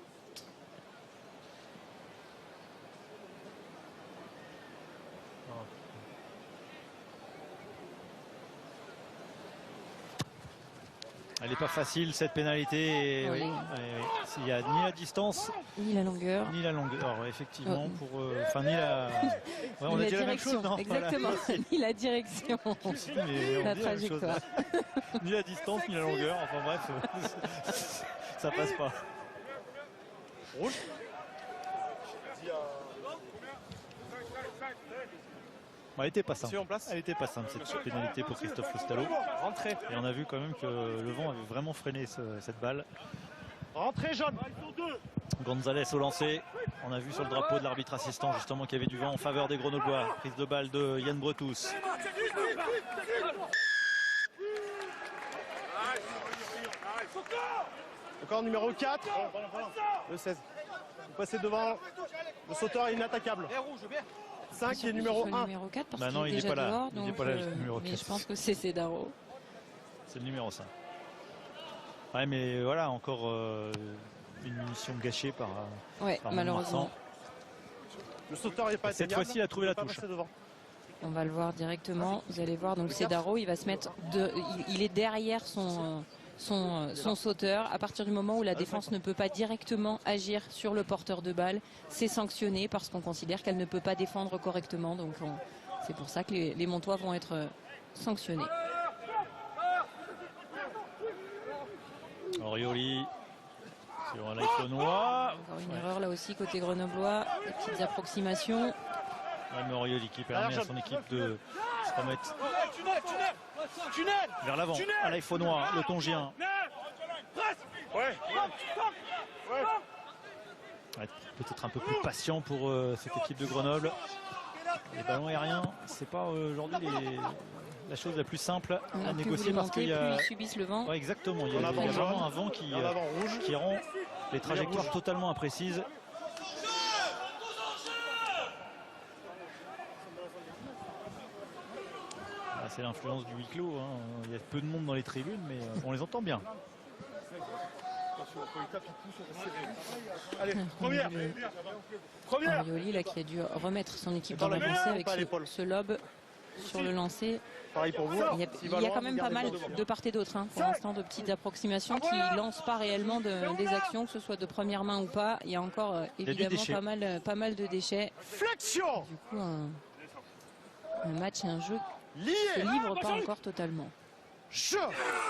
Elle n'est pas facile cette pénalité. Et, Oui. Il n'y a ni la distance Ni la longueur. ni la longueur, effectivement. Oh. Pour, enfin, ni la. Ouais, on Ni a la dit la même chose, direction, non? exactement. Voilà. Ni la direction. Si, mais on La dit la même chose. trajectoire. Ni la distance, ni la longueur. Enfin bref, ça passe pas. Rouge. Elle n'était pas simple. En place. Elle n'était pas simple cette pénalité pour Christophe Loustalot. Rentrée. Et on a vu quand même que le vent avait vraiment freiné cette balle. Rentrée jaune. Gonzalez au lancer. On a vu sur le drapeau de l'arbitre assistant justement qu'il y avait du vent en faveur des Grenoblois. Prise de balle de Yann Bretous. Encore numéro 4. Le 16. Vous passez devant. Le sauteur est inattaquable. 5 qui est numéro 1. Numéro 4 parce Bah non, qu'il il est n'est déjà pas là. dehors. Il n'est Donc, pas là, le numéro mais 4. je pense que c'est Cédaro. C'est le numéro 5. Ouais, mais voilà, encore une munition gâchée par Malheureusement. Marsan. Le sauteur n'est pas Cette atteignable. fois-ci, il a trouvé la peut pas touche. passer devant. On va le voir directement. Vous allez voir, donc Cédaro, il va se mettre il est derrière son sauteur. À partir du moment où la défense ne peut pas directement agir sur le porteur de balle, c'est sanctionné parce qu'on considère qu'elle ne peut pas défendre correctement. Donc c'est pour ça que les Montois vont être sanctionnés. Orioli sur un Laïfonois. Encore une erreur là aussi côté grenoblois. Des petites approximations. Ouais, mais Orioli qui permet à son équipe de se remettre vers l'avant. À Laïfonois, le Tongien. Peut-être un peu plus patient pour cette équipe de Grenoble. Les ballons aériens, c'est pas aujourd'hui la chose la plus simple à Plus négocier vous parce qu'il y plus a. ils subissent le vent. Ouais, exactement. Il y a, En avant vraiment jaune, un vent qui en avant rouge. rend les trajectoires rouge. totalement imprécises. Ah, c'est l'influence du huis clos. Hein. Il y a peu de monde dans les tribunes, mais on les entend bien. Allez, première. Orioli là, qui a dû remettre son équipe Dans dans la l'avancée main, avec pas à l'épaule. ce lob sur le lancer. Pareil pour vous. Il y a quand même pas mal de part et d'autre pour l'instant de petites approximations qui lancent pas réellement des actions, que ce soit de première main ou pas. Il y a encore évidemment pas mal de déchets. Flexion. Du coup, un match et un jeu Lié. ne se livrent pas encore totalement. Je. Ouais,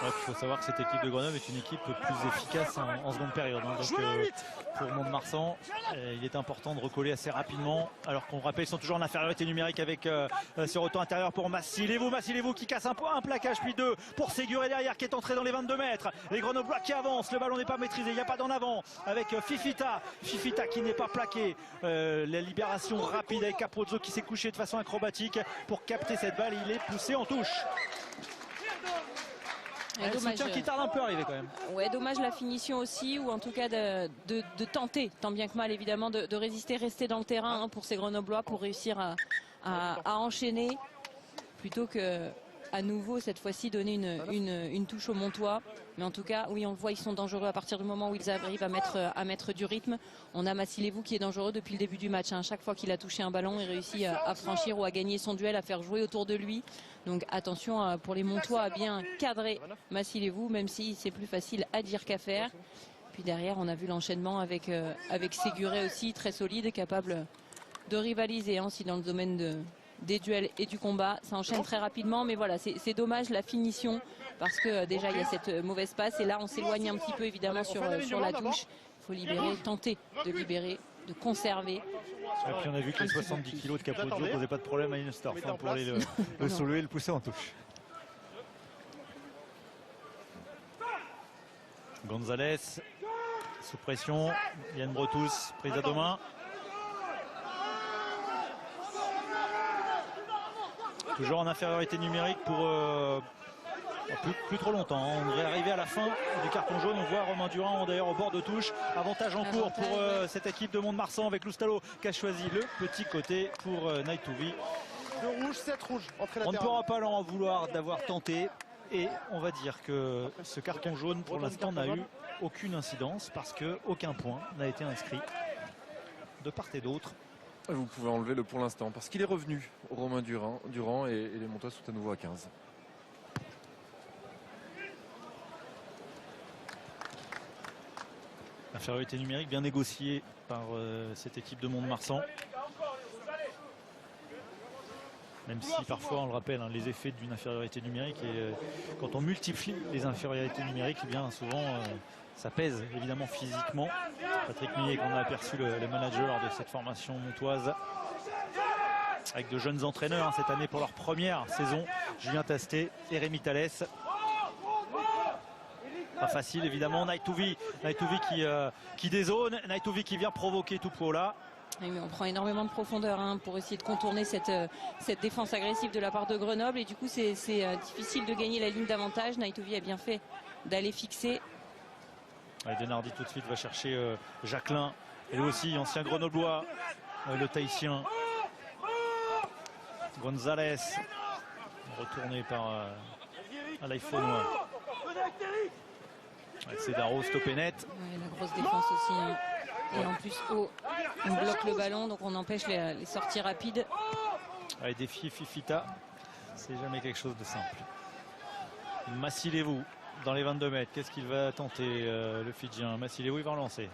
il faut savoir que cette équipe de Grenoble est une équipe plus efficace en seconde période. Hein. Donc, Jouez à 8. pour Mont-de-Marsan, il est important de recoller assez rapidement. Alors qu'on rappelle, ils sont toujours en infériorité numérique avec ce retour intérieur pour Massilevou qui casse un plaquage, puis 2 pour Séguré derrière qui est entré dans les 22 mètres. Les Grenoblois qui avancent, le ballon n'est pas maîtrisé, il n'y a pas d'en avant avec Fifita qui n'est pas plaqué. La libération rapide avec Capozzo qui s'est couché de façon acrobatique pour capter cette balle. Il est poussé en touche. Le soutien qui tarde un peu à arriver quand même. Ouais, dommage la finition aussi, ou en tout cas de tenter, tant bien que mal évidemment, de résister, rester dans le terrain pour ces Grenoblois pour réussir à enchaîner, plutôt que à nouveau cette fois-ci donner une touche aux Montois. Mais en tout cas, oui, on le voit, ils sont dangereux à partir du moment où ils arrivent à mettre du rythme. On a Massilevou qui est dangereux depuis le début du match. Hein. Chaque fois qu'il a touché un ballon, il réussit à franchir ou à gagner son duel, à faire jouer autour de lui. Donc attention pour les Montois à bien cadrer Massilevou, même si c'est plus facile à dire qu'à faire. Puis derrière, on a vu l'enchaînement avec Séguré aussi, très solide, capable de rivaliser aussi dans le domaine des duels et du combat. Ça enchaîne très rapidement, mais voilà, c'est dommage la finition, parce que déjà il y a cette mauvaise passe, et là on s'éloigne un petit peu évidemment sur la touche. Il faut libérer, tenter de libérer, de conserver. Et puis on a vu que les 70 kg de Capozzo ne posaient pas de problème à Inestorf pour aller le soulever et le pousser en touche. Gonzalez sous pression, Yann Bretous, prise à deux mains. Toujours en infériorité numérique pour plus trop longtemps. On devrait arriver à la fin du carton jaune. On voit Romain Durand d'ailleurs au bord de touche. Avantage en cours pour cette équipe de Mont-de-Marsan avec Loustalot qui a choisi le petit côté pour Naïtouvi. 2 rouges, 7 rouges. On ne pourra pas leur en vouloir d'avoir tenté. Et on va dire que ce carton jaune pour l'instant n'a eu aucune incidence parce qu'aucun point n'a été inscrit de part et d'autre. Vous pouvez enlever le pour l'instant parce qu'il est revenu, Romain Durand et les Montois sont à nouveau à 15. Infériorité numérique bien négociée par cette équipe de Mont-de-Marsan. Même si parfois, on le rappelle, hein, les effets d'une infériorité numérique, et quand on multiplie les infériorités numériques, eh bien souvent ça pèse évidemment physiquement. Patrick Millet, qu'on a aperçu le manager de cette formation montoise, avec de jeunes entraîneurs hein, cette année pour leur première saison, Julien Tastet et Rémi Thalès. Pas facile évidemment. Naïtouvi qui dézone, Naïtouvi qui vient provoquer Tupuola. Oui, mais on prend énormément de profondeur hein, pour essayer de contourner cette défense agressive de la part de Grenoble, et du coup c'est difficile de gagner la ligne d'avantage. Naïtouvi a bien fait d'aller fixer. Ouais, Denardi tout de suite va chercher Jacquelin, et lui aussi ancien grenoblois, le Tahitien Gonzalez, retourné par Alaïfonois. C'est Daro, stoppé net. Ouais, la grosse défense aussi hein. Et en plus haut, on bloque le ballon, donc on empêche les sorties rapides. Ouais, défier Fifita, c'est jamais quelque chose de simple. Massilevou dans les 22 mètres, qu'est-ce qu'il va tenter le Fidjien? Massilevou, il va relancer.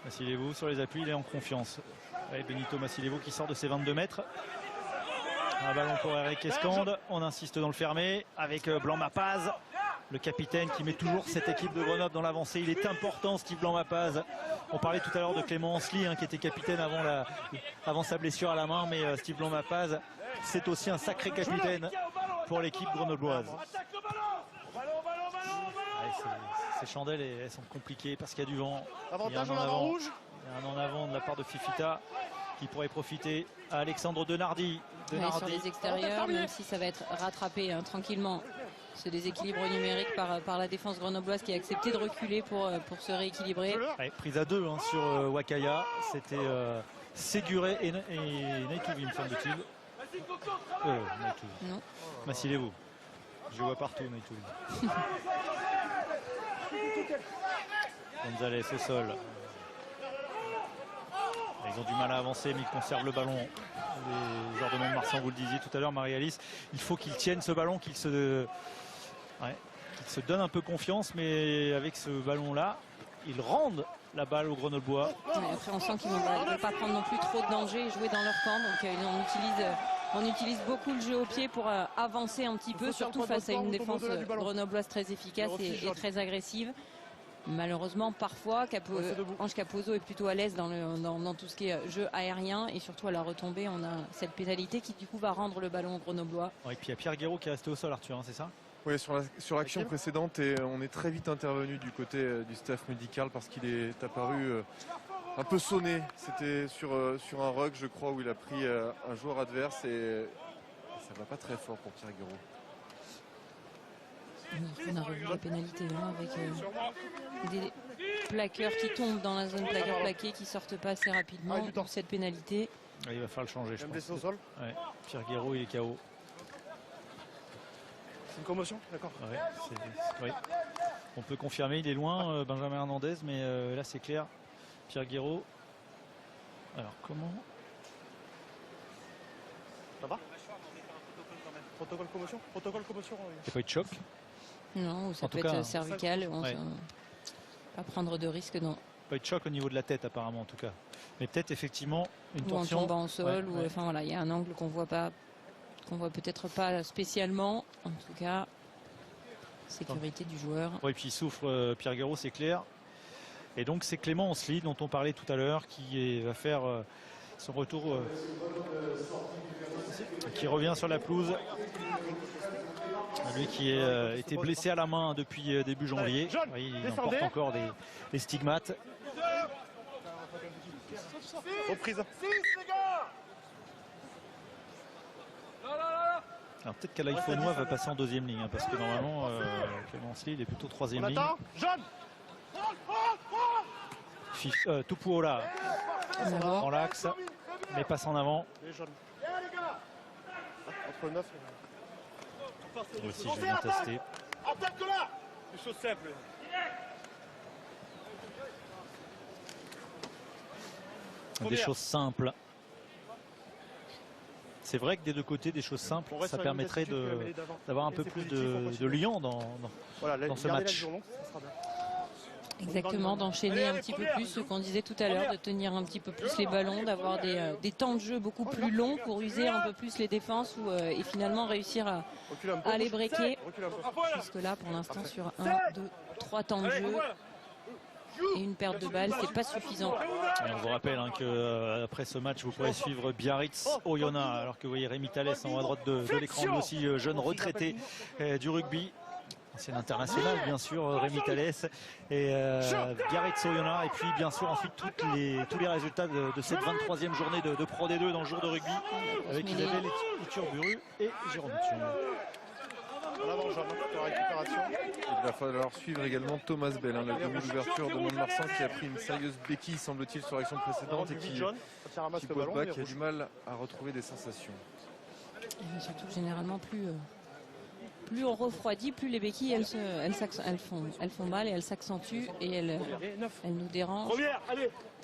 Massilevou sur les appuis, il est en confiance. Ouais, Benito Massilevou qui sort de ses 22 mètres. Un ballon pour Eric Escande, on insiste dans le fermé avec Blanc-Mapaz, le capitaine qui met toujours cette équipe de Grenoble dans l'avancée. Il est important, Steve Blanc-Mapaz. On parlait tout à l'heure de Clément Ansely hein, qui était capitaine avant sa blessure à la main, mais Steve Blanc-Mapaz, c'est aussi un sacré capitaine pour l'équipe grenobloise. Ces chandelles, elles sont compliquées parce qu'il y a du vent. Avantage en avant rouge. Il y a un en avant de la part de Fifita qui pourrait profiter à Alexandre Denardi. Sur les extérieurs, même si ça va être rattrapé hein, tranquillement. Ce déséquilibre numérique par la défense grenobloise qui a accepté de reculer pour se rééquilibrer. Ouais, prise à 2 hein, sur Wakaya. C'était Séguré et Naïtouvi, me semble-t-il. Non. Massilevou. Je vois partout Naïtouvi. Gonzalez au sol. Ils ont du mal à avancer, mais ils conservent le ballon. Les joueurs de Mont-de-Marsan, vous le disiez tout à l'heure, Marie-Alice, il faut qu'ils tiennent ce ballon, qu'ils se donnent un peu confiance, mais avec ce ballon-là, ils rendent la balle au Grenoblois. Après, on sent qu'ils ne veulent pas prendre non plus trop de danger et jouer dans leur camp. Donc, on utilise beaucoup le jeu au pied pour avancer un petit peu, surtout face à une défense grenobloise très efficace et très agressive. Malheureusement, parfois, Ange Capozzo est plutôt à l'aise dans tout ce qui est jeu aérien, et surtout à la retombée, on a cette pénalité qui du coup va rendre le ballon au grenoblois. Ouais, et puis il y a Pierre Guéraud qui est resté au sol, Arthur, hein, c'est ça? Oui, sur l'action précédente, et on est très vite intervenu du côté du staff médical parce qu'il est apparu un peu sonné. C'était sur un rug, je crois, où il a pris un joueur adverse, et ça va pas très fort pour Pierre Guéraud. On a revu la pénalité hein, avec des plaqueurs qui tombent dans la zone plaqueur-plaqué, qui sortent pas assez rapidement. Cette pénalité. Ouais, il va falloir le changer, je pense. Au sol. Ouais, Pierre Guéraud, il est KO. C'est une commotion, d'accord. Ouais, ouais. On peut confirmer, il est loin, Benjamin Hernandez, mais là c'est clair. Pierre Guéraud. Alors comment? Ça va? Protocole commotion? Protocole commotion. Oui. Il n'y a pas eu de choc? Non, ou ça peut être cervical. Pas prendre de risque, non. Pas eu de choc au niveau de la tête apparemment en tout cas. Mais peut-être effectivement une torsion. Ou en tombant au sol, ou enfin voilà, il y a un angle qu'on voit pas, qu'on voit peut-être pas spécialement. En tout cas, sécurité du joueur. Oui, puis il souffre Pierre Guéraud, c'est clair. Et donc c'est Clément Ansely dont on parlait tout à l'heure qui va faire son retour, qui revient sur la pelouse. Lui qui a été blessé à la main depuis début janvier. Oui, il en porte encore des stigmates. Reprise. Alors peut-être qu'Alaïfonois va passer en deuxième ligne, hein, parce que normalement Clément Ansely il est plutôt troisième ligne. Jaune. Tupuola dans l'axe, mais passe en avant. Entre le 9 et... Aussi Julien Tastet. Des choses simples. Des choses simples. C'est vrai que des deux côtés, des choses simples, ça permettrait d'avoir un peu plus de liant dans ce match. Exactement, d'enchaîner un petit peu plus ce qu'on disait tout à l'heure, de tenir un petit peu plus les ballons, d'avoir des temps de jeu beaucoup plus longs pour user un peu plus les défenses et finalement réussir à les breaker. Jusque là, pour l'instant, sur 1, 2, 3 temps de jeu et une perte de balle, c'est pas suffisant. Et on vous rappelle que après ce match, vous pourrez suivre Biarritz Oyonnax, alors que vous voyez Rémi Thalès en haut à droite de l'écran, lui aussi jeune retraité du rugby. C'est l'international, bien sûr, Rémi Thalès et Biarritz Oyonnax. Et puis, bien sûr, ensuite, tous les résultats de cette 23e journée de Pro D2 dans le jour de rugby avec Isabelle Iturburu et Jérôme Thion. Il va falloir suivre également Thomas Bell, la double ouverture de Mont-de-Marsan qui a pris une sérieuse béquille, semble-t-il, sur l'action précédente et qui a du mal à retrouver des sensations. Et surtout, généralement, plus on refroidit, plus les béquilles elles font mal et elles s'accentuent et elles nous dérangent.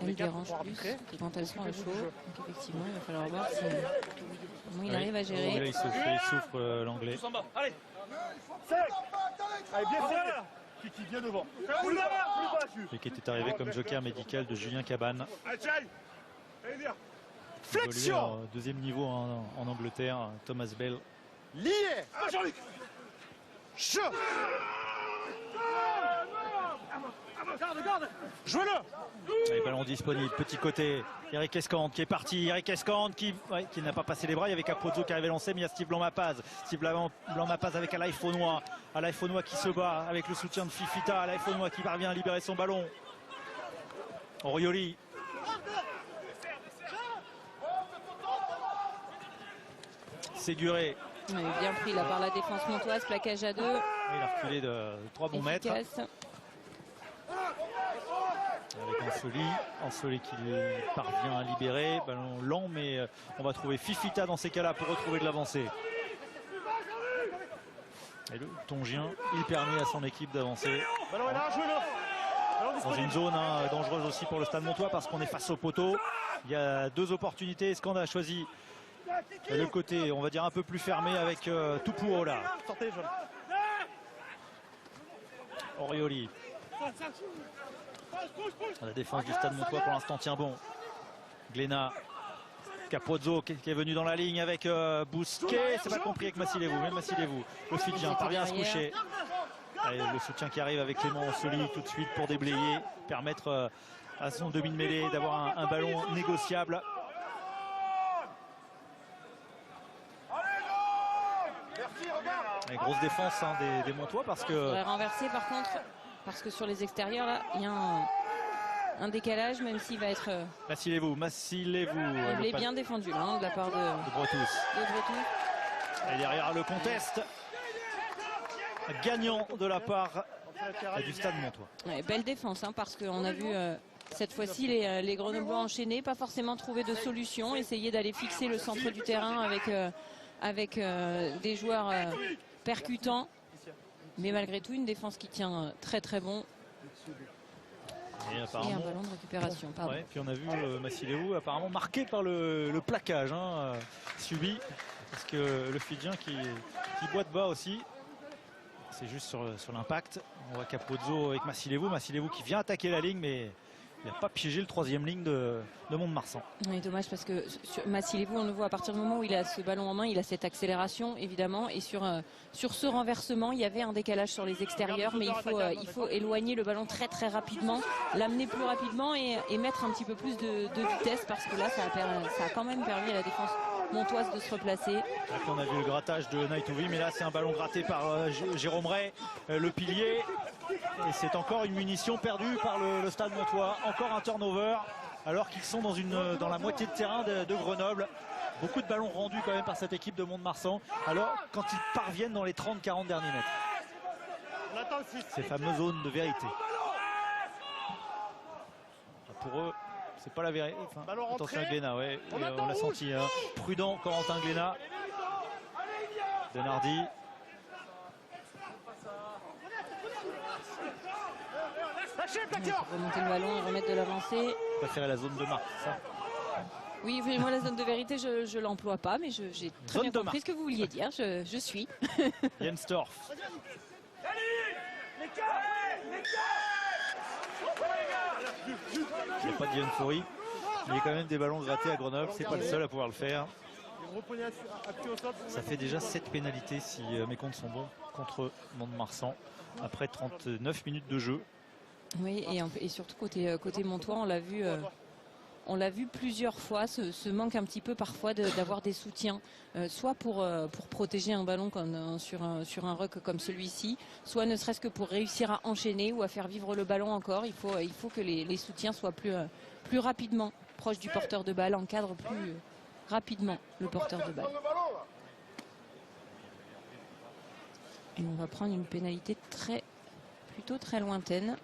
Elles dérangent plus quand elles sont à chaud. Donc effectivement, il va falloir voir comment il arrive à gérer. Là, il souffre l'anglais. Qui vient devant. Et qui était arrivé comme joker médical de Julien Cabane. Flexion. Deuxième niveau en Angleterre, Thomas Bell. Lié. Je. Jouez-le. Les ballons disponibles, petit côté. Eric Escande qui est parti. Eric Escande qui n'a pas passé les bras. Il y avait Capozzo qui arrivait lancé, mais il y a Steve Blanc-Mapaz. Steve Blanc-Mapaz avec Alain Faunois. Alain Faunois qui se bat avec le soutien de Fifita. Alain Faunois qui parvient à libérer son ballon. Orioli. Séguré. Il est bien pris là par la défense montoise, plaquage à 2. Il a reculé de 3 bons mètres. Avec Ansoli qui parvient à libérer. Ballon lent, mais on va trouver Fifita dans ces cas-là pour retrouver de l'avancée. Et le Tongien, il permet à son équipe d'avancer. Dans une zone dangereuse aussi pour le Stade Montois parce qu'on est face au poteau. Il y a 2 opportunités. Escande a choisi le côté, on va dire, un peu plus fermé avec Tupou là. Orioli. La défense du Stade Montois pour l'instant tient bon. Glénat. Capozzo qui est venu dans la ligne avec Bousquet. C'est pas compris avec Massilevou. Mais Massilevou, le Fidjien, parvient à se coucher. Allez, le soutien qui arrive avec Clément Ansoli tout de suite pour déblayer, permettre à son demi de mêlée d'avoir un ballon négociable. Et grosse défense des Montois parce que... Il faudrait renverser par contre, parce que sur les extérieurs là, il y a un décalage, même s'il va être... Massilevou. Il est bien défendu là, de la part de Bretous. Et derrière le conteste, gagnant de la part du Stade Montois. Ouais, belle défense, parce qu'on a vu cette fois-ci les Grenoblois enchaîner, pas forcément trouver de solution, essayer d'aller fixer le centre du terrain avec des joueurs percutants, mais malgré tout une défense qui tient très très bon. Et un ballon de récupération. Ouais, puis on a vu Massilevou apparemment marqué par le plaquage subi, parce que le Fidjien qui boite bas aussi. C'est juste sur l'impact. On voit Capozzo avec Massilevou qui vient attaquer la ligne, mais il n'a pas piégé le 3e ligne de Mont-de-Marsan. Oui, dommage parce que sur Massilevou, on le voit à partir du moment où il a ce ballon en main, il a cette accélération évidemment. Et sur ce renversement, il y avait un décalage sur les extérieurs, mais il faut éloigner le ballon très très rapidement, l'amener plus rapidement et mettre un petit peu plus de vitesse, parce que là, ça a quand même permis à la défense montoise de se replacer. Là, on a vu le grattage de Naitovi, mais là c'est un ballon gratté par Jérôme Ray, le pilier. Et c'est encore une munition perdue par le Stade Montois. Encore un turnover alors qu'ils sont dans la moitié de terrain de Grenoble. Beaucoup de ballons rendus quand même par cette équipe de Mont-de-Marsan. Alors quand ils parviennent dans les 30-40 derniers mètres. Ces fameuses zones de vérité. Pour eux, c'est pas la vérité. Enfin, attention à Glénat, ouais. On l'a senti prudent, Corentin Glénat. Denardi. Il faut remonter le ballon et remettre de l'avancée. Préférer la zone de marque, ça. Oui, moi la zone de vérité, je l'emploie pas, mais j'ai très bien compris ce que vous vouliez dire. Je suis. Jens Torf. Il n'y a pas de Diane Foury. Il y a quand même des ballons grattés à Grenoble. C'est pas le seul à pouvoir le faire. Ça fait déjà 7 pénalités si mes comptes sont bons contre Mont-de-Marsan après 39 minutes de jeu. Oui, et surtout côté Montois, on l'a vu plusieurs fois, ce manque un petit peu parfois d'avoir des soutiens, soit pour protéger un ballon comme, sur un ruck comme celui-ci, soit ne serait-ce que pour réussir à enchaîner ou à faire vivre le ballon encore. Il faut que les soutiens soient plus rapidement proches du porteur de balle, encadrent plus rapidement le porteur de balle. Et on va prendre une pénalité plutôt très lointaine.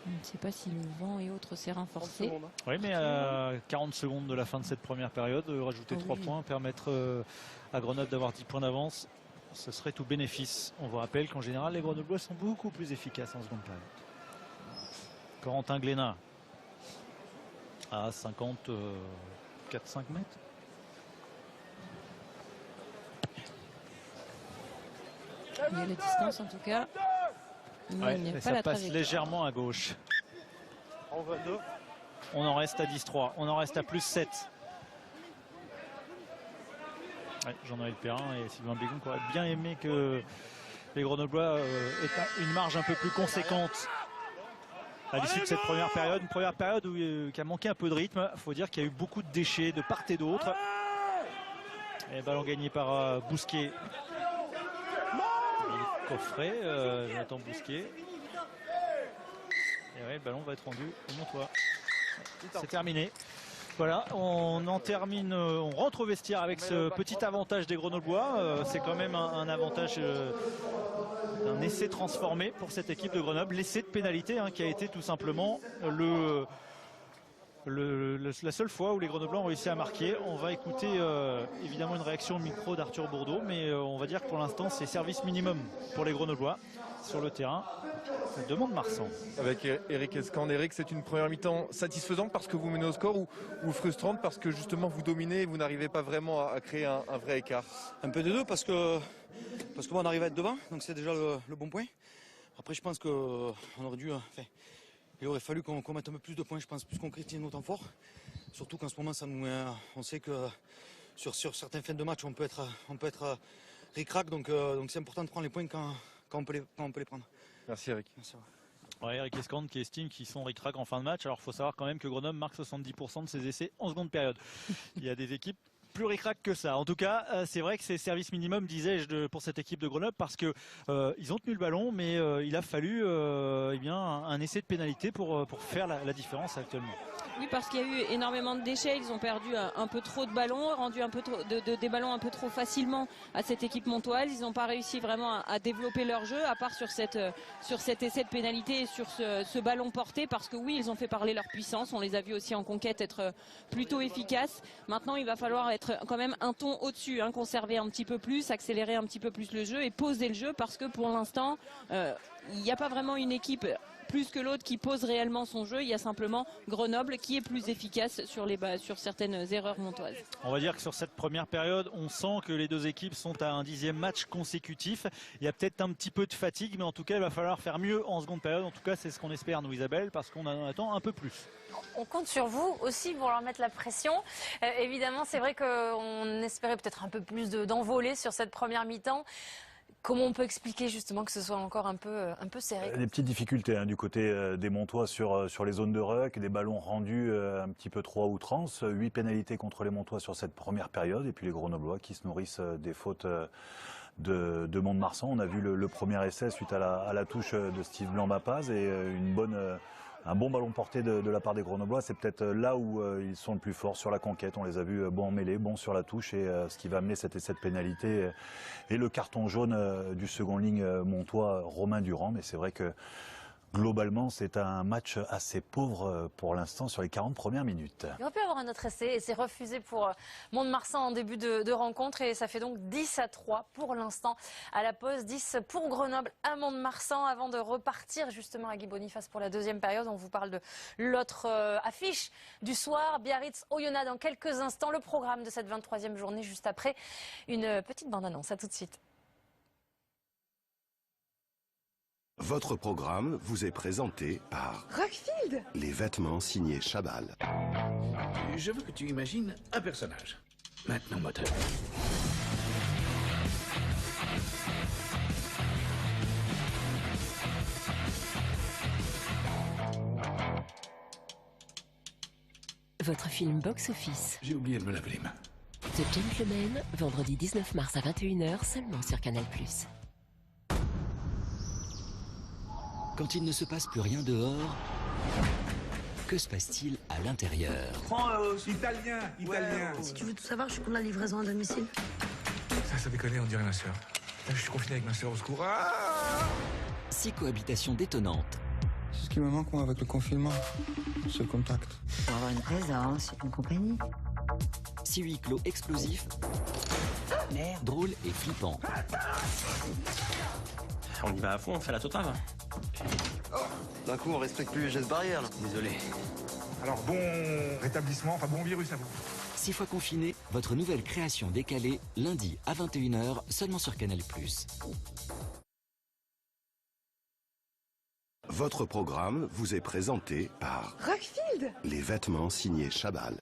Je ne sais pas si le vent et autres s'est renforcé. Oui, mais à 40 secondes de la fin de cette première période, rajouter 3 points, permettre à Grenoble d'avoir 10 points d'avance, ce serait tout bénéfice. On vous rappelle qu'en général, les Grenoblois sont beaucoup plus efficaces en seconde période. Corentin Glénat à 54-5 mètres. Il y a la distance en tout cas. Ouais, mais ça passe légèrement à gauche. On en reste à 10-3. On en reste à plus 7. Ouais, Jean-Noël Perrin et Sylvain Bégon qui auraient bien aimé que les Grenoblois aient une marge un peu plus conséquente à l'issue de cette première période. Une première période qui a manqué un peu de rythme. Il faut dire qu'il y a eu beaucoup de déchets de part et d'autre. Et ballon gagné par Bousquet. Coffret, Jonathan Bousquet. Et ouais, le ballon va être rendu au Montois. C'est terminé. Voilà, on en termine, on rentre au vestiaire avec ce petit avantage des Grenoblois. C'est quand même un avantage d'un essai transformé pour cette équipe de Grenoble. L'essai de pénalité qui a été tout simplement la seule fois où les Grenoblois ont réussi à marquer. On va écouter évidemment une réaction au micro d'Arthur Bourdeau, mais on va dire que pour l'instant c'est service minimum pour les Grenoblois sur le terrain de Mont-de-Marsan. Avec Eric Escande. Eric, c'est une première mi-temps satisfaisante parce que vous menez au score ou frustrante parce que justement vous dominez et vous n'arrivez pas vraiment à créer un vrai écart? Un peu des deux parce que moi on arrive à être devant, donc c'est déjà le bon point. Après je pense qu'on aurait dû... il aurait fallu qu'on mette un peu plus de points, je pense, plus qu'on critique nos temps forts. Surtout qu'en ce moment, on sait que sur certains fins de match, on peut être ric-rac. Donc c'est important de prendre les points quand on peut les prendre. Merci Eric. Merci. Ouais, Eric Escande qui estime qu'ils sont ric-rac en fin de match. Alors il faut savoir quand même que Grenoble marque 70% de ses essais en seconde période. Il y a des équipes plus ric-rac que ça. En tout cas, c'est vrai que c'est service minimum, disais-je, pour cette équipe de Grenoble parce que ils ont tenu le ballon, mais il a fallu un essai de pénalité pour faire la différence actuellement. Oui, parce qu'il y a eu énormément de déchets. Ils ont perdu un peu trop de ballons, rendu un peu trop, des ballons un peu trop facilement à cette équipe montoise. Ils n'ont pas réussi vraiment à développer leur jeu, à part sur cet essai de pénalité et sur ce ballon porté, parce que oui, ils ont fait parler leur puissance. On les a vus aussi en conquête être plutôt efficaces. Maintenant, il va falloir être quand même un ton au-dessus, conserver un petit peu plus, accélérer un petit peu plus le jeu et poser le jeu, parce que pour l'instant, il n'y a pas vraiment une équipe plus que l'autre qui pose réellement son jeu. Il y a simplement Grenoble qui est plus efficace sur certaines erreurs montoises. On va dire que sur cette première période, on sent que les deux équipes sont à un 10e match consécutif. Il y a peut-être un petit peu de fatigue, mais en tout cas, il va falloir faire mieux en seconde période. En tout cas, c'est ce qu'on espère, nous, Isabelle, parce qu'on en attend un peu plus. On compte sur vous aussi pour leur mettre la pression. Évidemment, c'est vrai qu'on espérait peut-être un peu plus d'envolée sur cette première mi-temps. Comment on peut expliquer justement que ce soit encore un peu serré? Des petites difficultés du côté des Montois sur les zones de ruck, des ballons rendus un petit peu trop à outrance. 8 pénalités contre les Montois sur cette première période. Et puis les Grenoblois qui se nourrissent des fautes de Mont-de-Marsan. On a vu le premier essai suite à la touche de Steve Blanc-Bapaz et un bon ballon porté de la part des Grenoblois. C'est peut-être là où ils sont le plus forts sur la conquête. On les a vus bons en mêlée, bons sur la touche et ce qui va amener cet essai de pénalité et le carton jaune du second ligne montois Romain Durand. Mais c'est vrai que globalement, c'est un match assez pauvre pour l'instant sur les 40 premières minutes. Il aurait pu avoir un autre essai et c'est refusé pour Mont-de-Marsan en début de rencontre et ça fait donc 10-3 pour l'instant à la pause. 10 pour Grenoble à Mont-de-Marsan avant de repartir justement à Guy Boniface pour la deuxième période. On vous parle de l'autre affiche du soir, Biarritz-Oyonnax dans quelques instants. Le programme de cette 23e journée juste après une petite bande-annonce. À tout de suite. Votre programme vous est présenté par Rockfield. Les vêtements signés Chabal. Je veux que tu imagines un personnage. Maintenant, moteur. Votre film box-office. J'ai oublié de me laver les mains. The Gentleman, vendredi 19 mars à 21h, seulement sur Canal+. Quand il ne se passe plus rien dehors, que se passe-t-il à l'intérieur? Italien. Si tu veux tout savoir, je suis pour la livraison à domicile. Ça déconne, on dirait ma soeur. Là, je suis confiné avec ma soeur au secours. 6 cohabitations détonnantes. C'est ce qui me manque, moi, avec le confinement. Ce contact. Pour avoir une présence, une compagnie. 6 huis clos explosifs, Merde. drôles et flippants. On y va à fond, on fait la totale. D'un coup, on respecte plus les gestes barrières, là. Désolé. Alors, bon rétablissement, enfin bon virus à vous. 6 fois confiné, votre nouvelle création décalée, lundi à 21h, seulement sur Canal+. Votre programme vous est présenté par Rockfield. Les vêtements signés Chabal.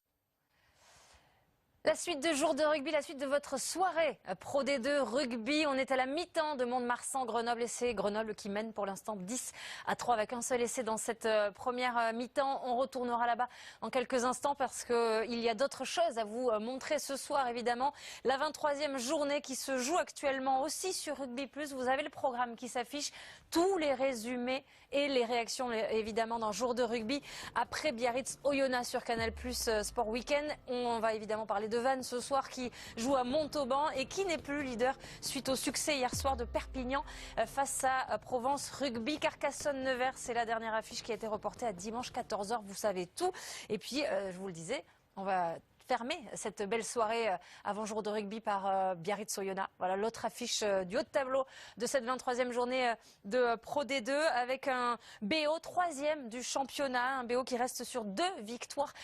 La suite de jour de rugby, la suite de votre soirée Pro D2 rugby. On est à la mi-temps de Mont-de-Marsan-Grenoble et c'est Grenoble qui mène pour l'instant 10-3 avec un seul essai dans cette première mi-temps. On retournera là-bas dans quelques instants parce qu'il y a d'autres choses à vous montrer ce soir évidemment. La 23e journée qui se joue actuellement aussi sur Rugby+. Vous avez le programme qui s'affiche, tous les résumés et les réactions évidemment dans jour de rugby. Après Biarritz-Oyonnax sur Canal+ Sport Weekend, on va évidemment parler de Vannes ce soir qui joue à Montauban et qui n'est plus leader suite au succès hier soir de Perpignan face à Provence Rugby. Carcassonne-Nevers, c'est la dernière affiche qui a été reportée à dimanche 14h. Vous savez tout. Et puis, je vous le disais, on va fermer cette belle soirée avant jour de rugby par Biarritz-Oyonnax. Voilà l'autre affiche du haut de tableau de cette 23e journée de Pro D2 avec un BO 3e du championnat, un BO qui reste sur 2 victoires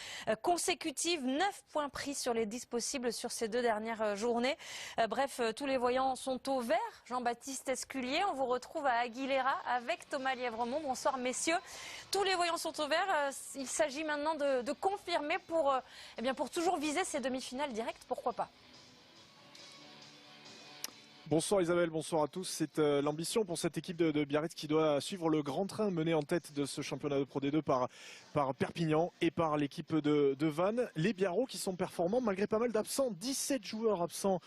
consécutives, 9 points pris sur les 10 possibles sur ces 2 dernières journées. Bref, tous les voyants sont au vert. Jean-Baptiste Esculier, on vous retrouve à Aguilera avec Thomas Lièvremont. Bonsoir messieurs. Tous les voyants sont au vert. Il s'agit maintenant de confirmer pour toujours viser ces demi-finales directes, pourquoi pas? Bonsoir Isabelle, bonsoir à tous. C'est l'ambition pour cette équipe de Biarritz qui doit suivre le grand train mené en tête de ce championnat de Pro D2 par Perpignan et par l'équipe de Vannes. Les Biarros qui sont performants malgré pas mal d'absents, 17 joueurs absents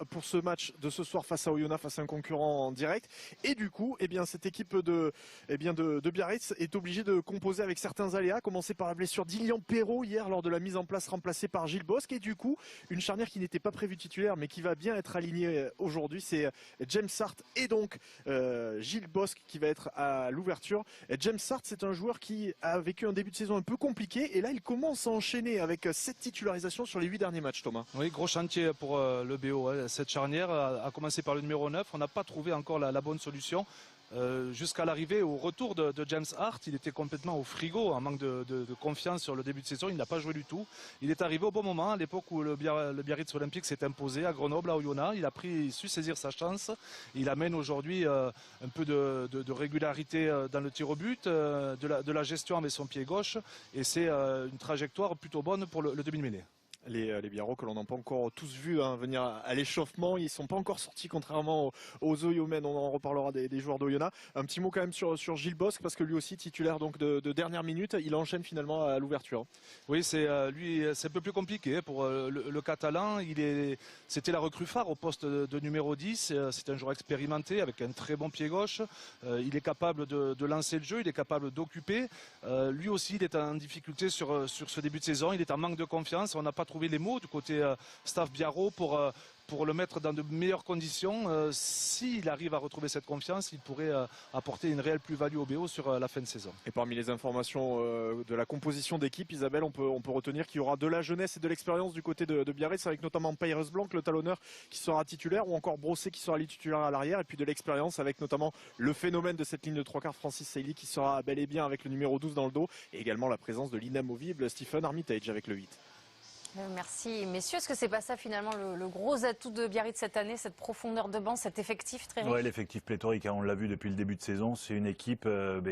pour ce match de ce soir face à Oyonnax, face à un concurrent en direct. Et du coup, cette équipe de Biarritz est obligée de composer avec certains aléas, commencer par la blessure d'Ilian Perrault hier lors de la mise en place remplacée par Gilles Bosque. Et du coup, une charnière qui n'était pas prévue titulaire mais qui va bien être alignée aujourd'hui. C'est James Hart et donc Gilles Bosque qui va être à l'ouverture. James Hart, c'est un joueur qui a vécu un début de saison un peu compliqué et là il commence à enchaîner avec 7 titularisations sur les 8 derniers matchs, Thomas. Oui, gros chantier pour le BO. Cette charnière a commencé par le numéro 9. On n'a pas trouvé encore la bonne solution. Jusqu'à l'arrivée au retour de James Hart, il était complètement au frigo, en manque de confiance sur le début de saison, il n'a pas joué du tout. Il est arrivé au bon moment, à l'époque où le Biarritz Olympique s'est imposé à Grenoble, à Oyonnax. Il a su saisir sa chance. Il amène aujourd'hui un peu de régularité dans le tir au but, de la gestion avec son pied gauche, et c'est une trajectoire plutôt bonne pour le demi-mêlée. Les Biarros que l'on n'a pas encore tous vus venir à l'échauffement, ils ne sont pas encore sortis contrairement aux Oyomènes. On en reparlera des joueurs d'Oyonnax. Un petit mot quand même sur Gilles Bosque parce que lui aussi titulaire donc de dernière minute, il enchaîne finalement à l'ouverture. Oui, c'est un peu plus compliqué pour le Catalan. C'était la recrue phare au poste de numéro 10. C'est un joueur expérimenté avec un très bon pied gauche. Il est capable de lancer le jeu, il est capable d'occuper. Lui aussi, il est en difficulté sur ce début de saison. Il est en manque de confiance. On n'a pas trouvé les mots du côté staff Biarro pour le mettre dans de meilleures conditions. S'il arrive à retrouver cette confiance, il pourrait apporter une réelle plus-value au BO sur la fin de saison. Et parmi les informations de la composition d'équipe, Isabelle, on peut retenir qu'il y aura de la jeunesse et de l'expérience du côté de Biarritz, avec notamment Peyres Blanc, le talonneur, qui sera titulaire, ou encore Brossé qui sera titulaire à l'arrière, et puis de l'expérience avec notamment le phénomène de cette ligne de 3/4, Francis Sailly, qui sera bel et bien avec le numéro 12 dans le dos, et également la présence de l'inamovible Stephen Armitage avec le 8. Merci messieurs. Est-ce que c'est pas ça finalement le gros atout de Biarritz cette année, cette profondeur de banc, cet effectif très riche? Oui, l'effectif pléthorique, on l'a vu depuis le début de saison, c'est une équipe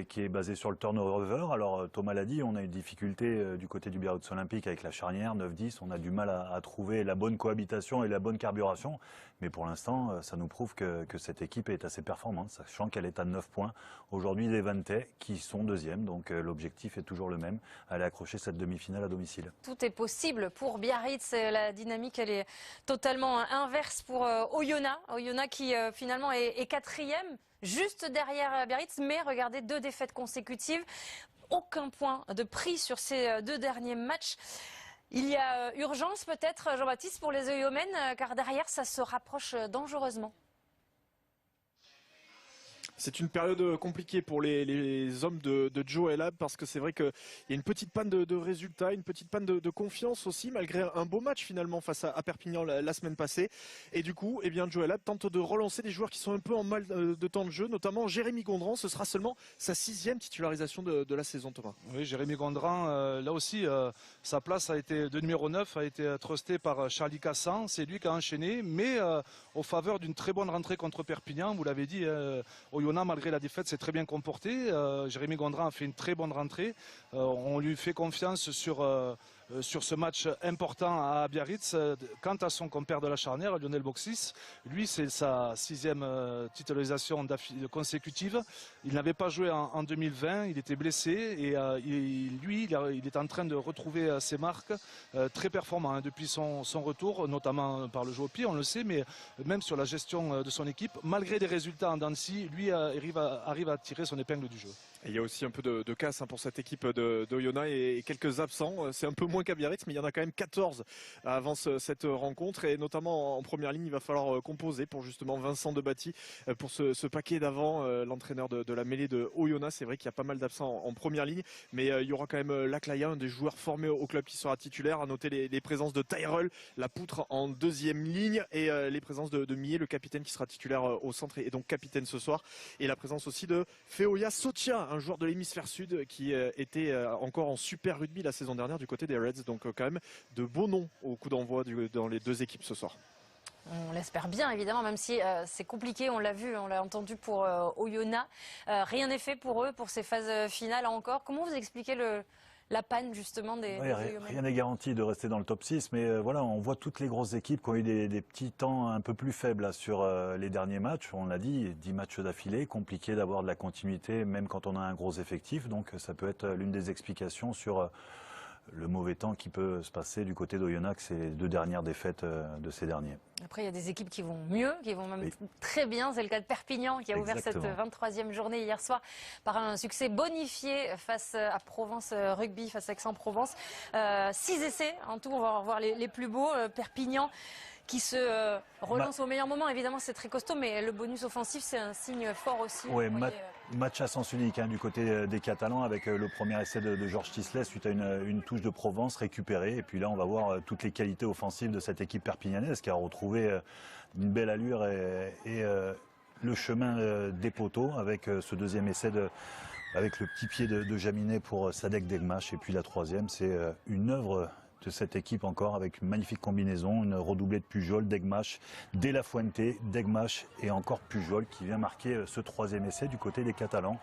qui est basée sur le turnover. Alors Thomas l'a dit, on a une difficulté du côté du Biarritz Olympique avec la charnière 9-10, on a du mal à trouver la bonne cohabitation et la bonne carburation, mais pour l'instant ça nous prouve que cette équipe est assez performante, sachant qu'elle est à 9 points. Aujourd'hui les Vantais qui sont deuxièmes, donc l'objectif est toujours le même, aller accrocher cette demi-finale à domicile. Tout est possible pour Biarritz, la dynamique elle est totalement inverse pour Oyonnax. Oyonnax qui finalement est quatrième, juste derrière Biarritz, mais regardez 2 défaites consécutives, aucun point de pris sur ces 2 derniers matchs. Il y a urgence peut-être, Jean-Baptiste, pour les Oyomènes, car derrière ça se rapproche dangereusement. C'est une période compliquée pour les hommes de Joe Elab parce que c'est vrai qu'il y a une petite panne de résultats, une petite panne de confiance aussi, malgré un beau match finalement face à Perpignan la semaine passée. Et du coup, eh bien, Joe Elab tente de relancer des joueurs qui sont un peu en mal de temps de jeu, notamment Jérémy Gondran. Ce sera seulement sa 6e titularisation de la saison, Thomas. Oui, Jérémy Gondran, là aussi, sa place de numéro 9 a été trustée par Charlie Cassan. C'est lui qui a enchaîné, mais au faveur d'une très bonne rentrée contre Perpignan. Vous l'avez dit, Oyonnax, malgré la défaite, s'est très bien comporté. Jérémy Gondran a fait une très bonne rentrée. On lui fait confiance sur ce match important à Biarritz. Quant à son compère de la charnière, Lionel Boxis, lui c'est sa 6e titularisation consécutive. Il n'avait pas joué en 2020, il était blessé et il est en train de retrouver ses marques, très performant depuis son retour, notamment par le jeu au pied, on le sait, mais même sur la gestion de son équipe, malgré des résultats en dents de scie, lui arrive à tirer son épingle du jeu. Et il y a aussi un peu de casse pour cette équipe d'Oyonnax et quelques absents. C'est un peu moins qu'à Biarritz, mais il y en a quand même 14 avant cette rencontre. Et notamment en première ligne, il va falloir composer pour justement Vincent Debatty pour ce paquet d'avant, l'entraîneur de la mêlée de Oyonnax. C'est vrai qu'il y a pas mal d'absents en première ligne, mais il y aura quand même Laclaya, un des joueurs formés au club qui sera titulaire. À noter les présences de Tyrell, la poutre en 2e ligne, et les présences de Millet, le capitaine qui sera titulaire au centre et donc capitaine ce soir. Et la présence aussi de Feoya Sotia, un joueur de l'hémisphère sud qui était encore en Super Rugby la saison dernière du côté des Reds. Donc quand même de beaux noms au coup d'envoi dans les 2 équipes ce soir. On l'espère bien évidemment, même si c'est compliqué, on l'a vu, on l'a entendu pour Oyonnax. Rien n'est fait pour eux, pour ces phases finales encore. Comment vous expliquez la panne justement des rien n'est garanti de rester dans le top 6, mais voilà, on voit toutes les grosses équipes qui ont eu des petits temps un peu plus faibles là, sur les derniers matchs. On l'a dit, 10 matchs d'affilée, compliqué d'avoir de la continuité même quand on a un gros effectif, donc ça peut être l'une des explications sur le mauvais temps qui peut se passer du côté d'Oyonnax, ces 2 dernières défaites de ces derniers. Après, il y a des équipes qui vont mieux, qui vont même très bien. C'est le cas de Perpignan qui a ouvert cette 23e journée hier soir par un succès bonifié face à Provence Rugby, face à Aix-en-Provence. 6 essais en tout, on va revoir les plus beaux. Perpignan qui se relance au meilleur moment. Évidemment, c'est très costaud, mais le bonus offensif, c'est un signe fort aussi. Oui, match à sens unique du côté des Catalans avec le premier essai de Georges Tislet suite à une touche de Provence récupérée. Et puis là, on va voir toutes les qualités offensives de cette équipe perpignanaise qui a retrouvé une belle allure et le chemin des poteaux avec ce 2e essai avec le petit pied de Jaminet pour Sadek Degmache. Et puis la 3e, c'est une œuvre de cette équipe encore avec une magnifique combinaison, une redoublée de Pujol, Degmache, De La Fuente, Degmache et encore Pujol qui vient marquer ce 3e essai du côté des Catalans.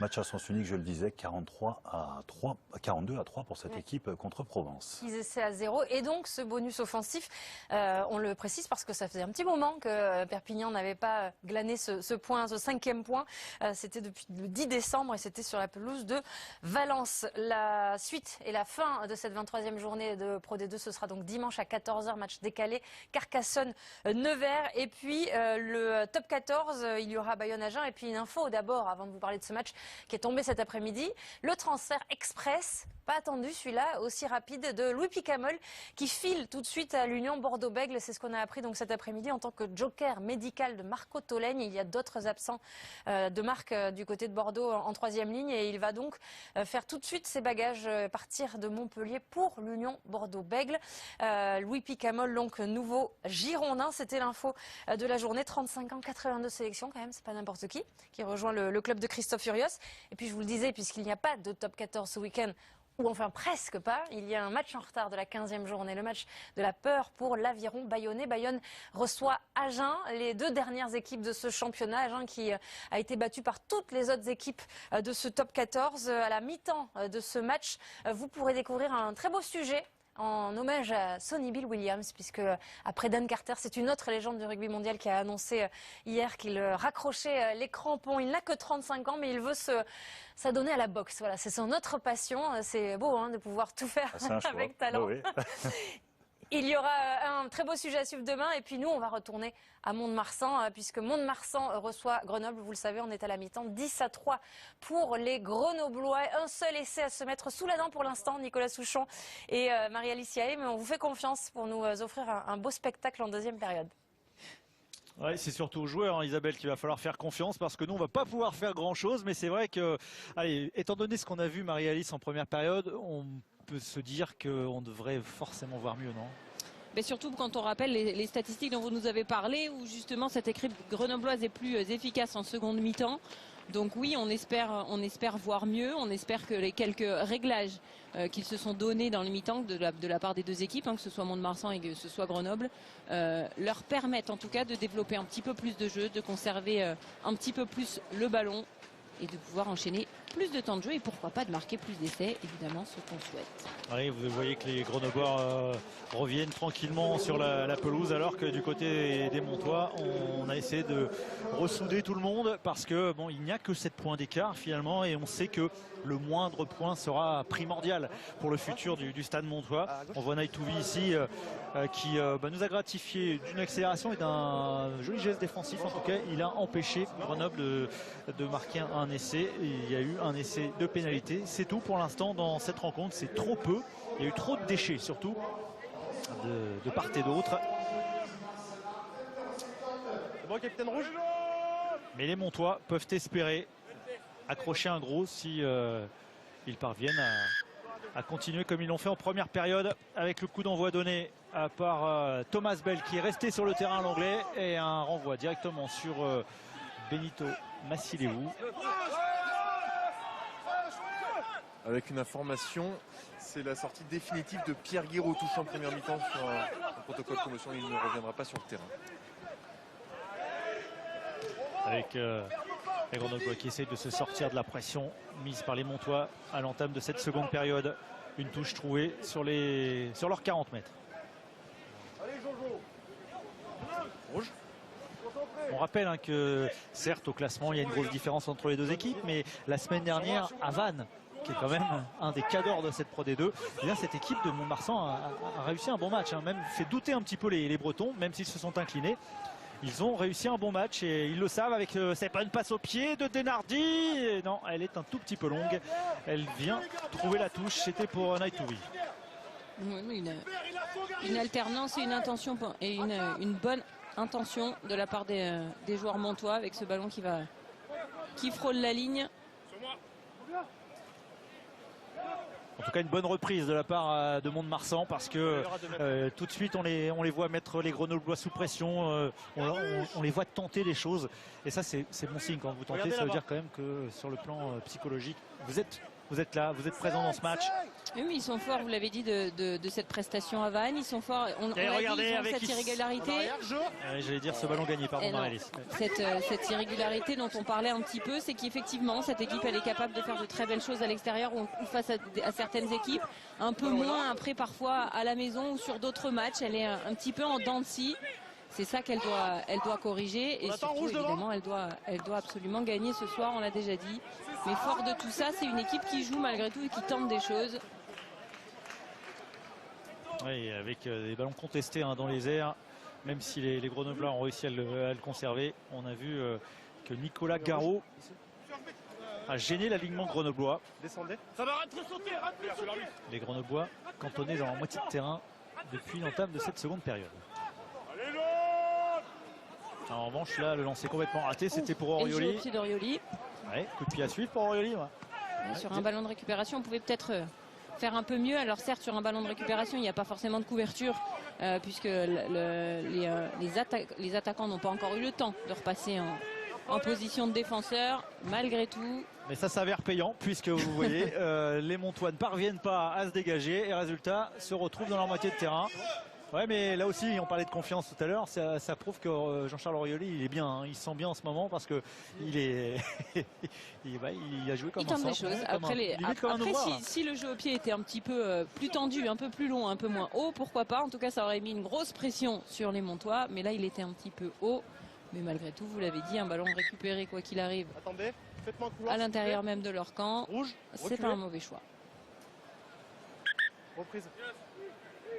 Match à sens unique, je le disais, 42-3 pour cette équipe contre Provence. 6 essais à 0 et donc ce bonus offensif, on le précise parce que ça faisait un petit moment que Perpignan n'avait pas glané ce point, ce 5e point. C'était depuis le 10 décembre et c'était sur la pelouse de Valence. La suite et la fin de cette 23e journée de Pro D2, ce sera donc dimanche à 14h, match décalé, Carcassonne-Nevers. Et puis le top 14, il y aura Bayonne-Agen. Et puis une info d'abord, avant de vous parler de ce match qui est tombé cet après-midi, le transfert express, pas attendu celui-là, aussi rapide, de Louis Picamol qui file tout de suite à l'Union Bordeaux-Bègles. C'est ce qu'on a appris donc cet après-midi en tant que joker médical de Marco Tolègne. Il y a d'autres absents de marque du côté de Bordeaux en 3e ligne et il va donc faire tout de suite ses bagages, partir de Montpellier pour l'Union Bordeaux-Bègles. Louis Picamol, donc nouveau Girondin, c'était l'info de la journée. 35 ans, 82 sélections quand même, c'est pas n'importe qui rejoint le club de Christophe Furios. Et puis je vous le disais, puisqu'il n'y a pas de top 14 ce week-end, ou enfin presque pas. Il y a un match en retard de la 15e journée, le match de la peur pour l'Aviron bayonnais. Bayonne reçoit Agen, les 2 dernières équipes de ce championnat. Agen qui a été battu par toutes les autres équipes de ce top 14. À la mi-temps de ce match, vous pourrez découvrir un très beau sujet en hommage à Sonny Bill Williams, puisque après Dan Carter, c'est une autre légende du rugby mondial qui a annoncé hier qu'il raccrochait les crampons. Il n'a que 35 ans, mais il veut s'adonner à la boxe. Voilà, c'est son autre passion. C'est beau de pouvoir tout faire avec talent. Oui. Il y aura un très beau sujet à suivre demain. Et puis nous, on va retourner à Mont-de-Marsan, puisque Mont-de-Marsan reçoit Grenoble. Vous le savez, on est à la mi-temps. 10-3 pour les Grenoblois. Un seul essai à se mettre sous la dent pour l'instant, Nicolas Souchon et Marie-Alice Yaé. Mais on vous fait confiance pour nous offrir un beau spectacle en deuxième période. Ouais, c'est surtout aux joueurs, Isabelle, qu'il va falloir faire confiance, parce que nous, on va pas pouvoir faire grand-chose. Mais c'est vrai que, allez, étant donné ce qu'on a vu, Marie-Alice, en première période, on peut se dire qu'on devrait forcément voir mieux, non? Mais surtout quand on rappelle les statistiques dont vous nous avez parlé, où justement cette équipe grenobloise est plus efficace en seconde mi-temps. Donc oui, on espère voir mieux. On espère que les quelques réglages qu'ils se sont donnés dans les mi-temps de la part des 2 équipes, que ce soit Mont-de-Marsan et que ce soit Grenoble, leur permettent en tout cas de développer un petit peu plus de jeu, de conserver un petit peu plus le ballon et de pouvoir enchaîner plus de temps de jeu et pourquoi pas de marquer plus d'essais, évidemment, ce qu'on souhaite. Oui, vous voyez que les Grenoblois reviennent tranquillement sur la pelouse, alors que du côté des Montois, on a essayé de ressouder tout le monde, parce que bon, il n'y a que 7 points d'écart finalement, et on sait que le moindre point sera primordial pour le futur du stade montois. On voit Naitouvi ici qui nous a gratifié d'une accélération et d'un joli geste défensif. En tout cas, il a empêché Grenoble de marquer un essai. Il y a eu un essai de pénalité. C'est tout pour l'instant dans cette rencontre. C'est trop peu. Il y a eu trop de déchets, surtout de part et d'autre. C'est bon, capitaine rouge. Mais les Montois peuvent espérer accrocher un gros si ils parviennent à continuer comme ils l'ont fait en première période, avec le coup d'envoi donné par Thomas Bell, qui est resté sur le terrain l'anglais, et un renvoi directement sur Benito Massileu. Avec une information, c'est la sortie définitive de Pierre Guiraud, touché en première mi-temps sur un protocole de commotion. Il ne reviendra pas sur le terrain. Avec les Grenoblois qui essayent de se sortir de la pression mise par les Montois à l'entame de cette seconde période. Une touche trouvée sur leurs 40 mètres. Rouge. On rappelle que certes au classement il y a une grosse différence entre les 2 équipes, mais la semaine dernière à Vannes, qui est quand même un des cadors de cette Pro D2, eh bien, cette équipe de Mont-de-Marsan a réussi un bon match, même fait douter un petit peu les Bretons, même s'ils se sont inclinés. Ils ont réussi un bon match et ils le savent, avec cette bonne passe au pied de Denardi. Et non, elle est un tout petit peu longue. Elle vient trouver la touche. C'était pour Naitouvi. Une alternance et une intention et une bonne intention de la part des joueurs montois, avec ce ballon qui frôle la ligne. En tout cas, une bonne reprise de la part de Mont-de-Marsan, parce que tout de suite on les voit mettre les Grenoblois sous pression, on les voit tenter des choses, et ça c'est bon signe. Quand vous tentez, ça veut dire quand même que sur le plan psychologique vous êtes là, vous êtes présent dans ce match. Oui, ils sont forts, vous l'avez dit, de cette prestation à Vannes. Ils sont forts, on l'a dit, ils ont cette irrégularité. J'allais dire ce ballon gagné, pardon Marie-Alice. Cette irrégularité dont on parlait un petit peu, c'est qu'effectivement cette équipe elle est capable de faire de très belles choses à l'extérieur ou face à certaines équipes, un peu moins après parfois à la maison ou sur d'autres matchs. Elle est un petit peu en dents de scie. C'est ça qu'elle doit corriger, et surtout évidemment elle doit absolument gagner ce soir, on l'a déjà dit. Mais fort de tout ça, c'est une équipe qui joue malgré tout et qui tente des choses. Oui, avec des ballons contestés dans les airs, même si les Grenoblois ont réussi à le conserver. On a vu que Nicolas Garot a gêné l'alignement grenoblois. Descendez. Ça va sauter, les Grenoblois cantonnés dans la moitié de terrain depuis l'entame de cette seconde période. En revanche, là, le lancer complètement raté, c'était pour Orioli. Et le pied d'Orioli. Ouais, coup de pied à suivre pour Orioli. Ouais. Sur un ballon de récupération, on pouvait peut-être faire un peu mieux. Alors certes, sur un ballon de récupération, il n'y a pas forcément de couverture, puisque les attaquants n'ont pas encore eu le temps de repasser en position de défenseur. Malgré tout, Mais ça s'avère payant puisque vous voyez les Montois ne parviennent pas à se dégager et résultat se retrouvent dans leur moitié de terrain. Ouais, mais là aussi on parlait de confiance tout à l'heure, ça prouve que Jean-Charles Aurioli il est bien, hein, il se sent bien en ce moment parce que il est il a joué comme il tente des choses. Après, si le jeu au pied était un petit peu plus tendu, un peu plus long, un peu moins haut, pourquoi pas. En tout cas ça aurait mis une grosse pression sur les Montois, mais là il était un petit peu haut. Mais malgré tout, vous l'avez dit, un ballon récupéré quoi qu'il arrive. Attendez, faites-moi un couloir, à l'intérieur même de leur camp. Rouge, c'est pas un mauvais choix. Reprise.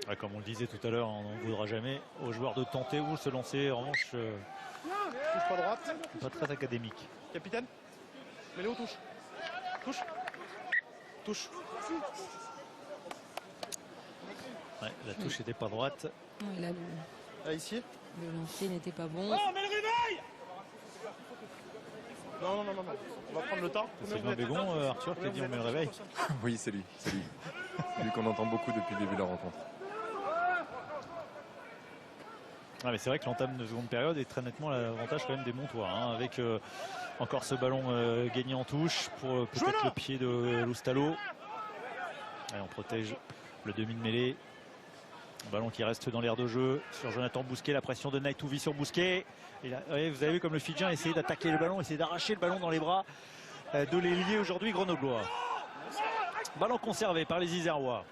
Ouais, comme on le disait tout à l'heure, on ne voudra jamais aux joueurs de tenter ou se lancer. En revanche, touche pas droite. Pas très académique. Capitaine, mets-le aux touches. Touche. Touche. Ouais, la touche n'était pas droite. Ouais, là, là, ici. Le lancer n'était pas bon. Oh, mais le réveil! Non. On va prendre le temps. C'est Sylvain Bégon, Arthur, qui a dit on met le réveil. Oui, c'est lui. C'est lui qu'on entend beaucoup depuis le début de la rencontre. Ah, mais c'est vrai que l'entame de seconde période est très nettement l'avantage quand même des Montois, hein, avec encore ce ballon gagné en touche pour peut-être le pied de Loustalo. Allez, on protège le demi de mêlée. Ballon qui reste dans l'aire de jeu sur Jonathan Bousquet, la pression de Naïtouvi sur Bousquet. Et là, vous avez vu comme le Fidjien essayait d'attaquer le ballon, essayait d'arracher le ballon dans les bras de l'ailier aujourd'hui grenoblois. Ballon conservé par les Isérois.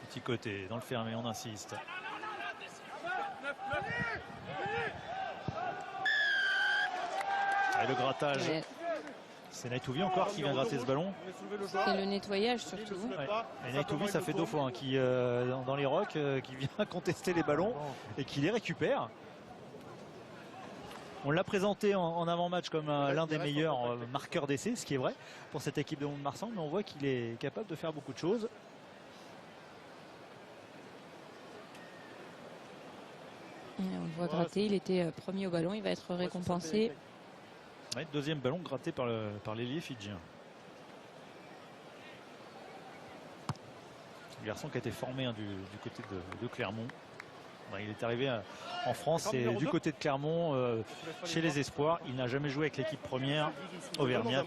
Petit côté dans le fermé, on insiste. Et le grattage. Ouais. C'est Naïtouvi encore qui vient gratter ce ballon. C'est le nettoyage surtout. Ouais. Et Naïtouvi, ça fait 2 fois hein, qui dans les rocks, qui vient contester les ballons et qui les récupère. On l'a présenté en avant-match comme l'un des meilleurs marqueurs d'essai, ce qui est vrai pour cette équipe de Mont-de-Marsan, mais on voit qu'il est capable de faire beaucoup de choses. Et on le voit gratter, il était premier au ballon, il va être récompensé. Ouais, deuxième ballon gratté par l'ailier fidjien. Le garçon qui a été formé hein, du côté de Clermont. Ouais, il est arrivé en France et du côté de Clermont chez les Espoirs. Il n'a jamais joué avec l'équipe première auvergnate.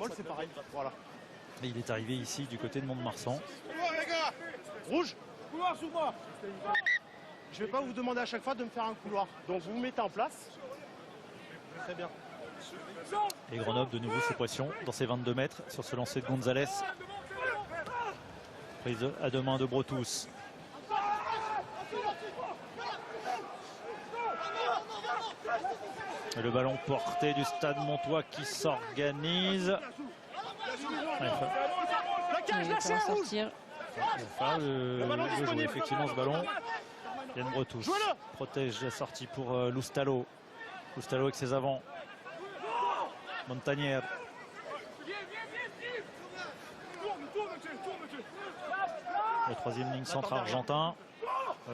Et il est arrivé ici du côté de Mont-de-Marsan. Rouge. Couloir sous moi. Je ne vais pas vous demander à chaque fois de me faire un couloir. Donc vous vous mettez en place. Très bien. Et Grenoble de nouveau sous pression dans ses 22 mètres sur ce lancer de Gonzalez. Prise à 2 mains de Brotous. Et le ballon porté du Stade Montois qui s'organise. Il va sortir. Il va jouer effectivement ce ballon. Yann Brotous protège la sortie pour Loustalo. Loustalo avec ses avants. Montagnière. La troisième ligne centre argentin.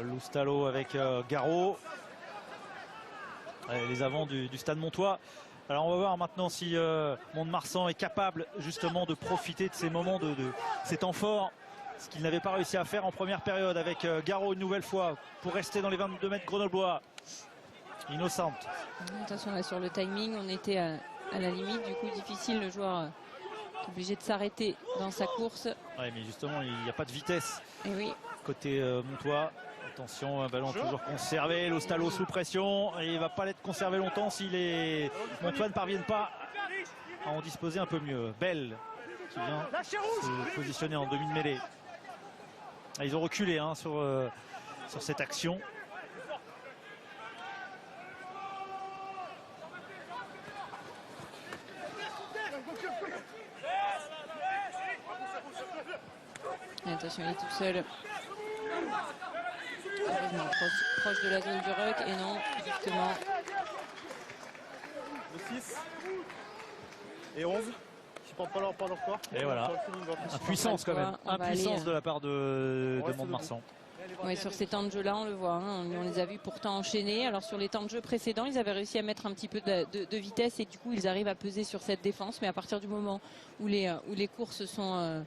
Loustalo avec Garot. Les avants du Stade Montois. Alors on va voir maintenant si Mont-de-Marsan est capable justement de profiter de ces moments de ces temps forts. Ce qu'il n'avait pas réussi à faire en première période avec Garot une nouvelle fois pour rester dans les 22 mètres grenoblois. Innocente. Attention là sur le timing, on était à la limite, du coup difficile, le joueur est obligé de s'arrêter dans sa course. Oui, mais justement il n'y a pas de vitesse. Et oui. Côté Montois. Attention, un ballon toujours conservé, Loustalo sous pression, et il ne va pas l'être conservé longtemps si les Montois ne parviennent pas à en disposer un peu mieux. Bell qui vient se positionner en demi de mêlée. Ils ont reculé hein, sur cette action. Et attention, il est tout seul. Proche de la zone du ruck et non, justement. Le 6 et 11 qui portent pas leur corps. Et voilà, impuissance quand même, impuissance de la part de Mont-de-Marsan. Oui, sur ces temps de jeu là on le voit, hein. On les a vus pourtant enchaîner. Alors sur les temps de jeu précédents ils avaient réussi à mettre un petit peu de vitesse et du coup ils arrivent à peser sur cette défense, mais à partir du moment où les courses sont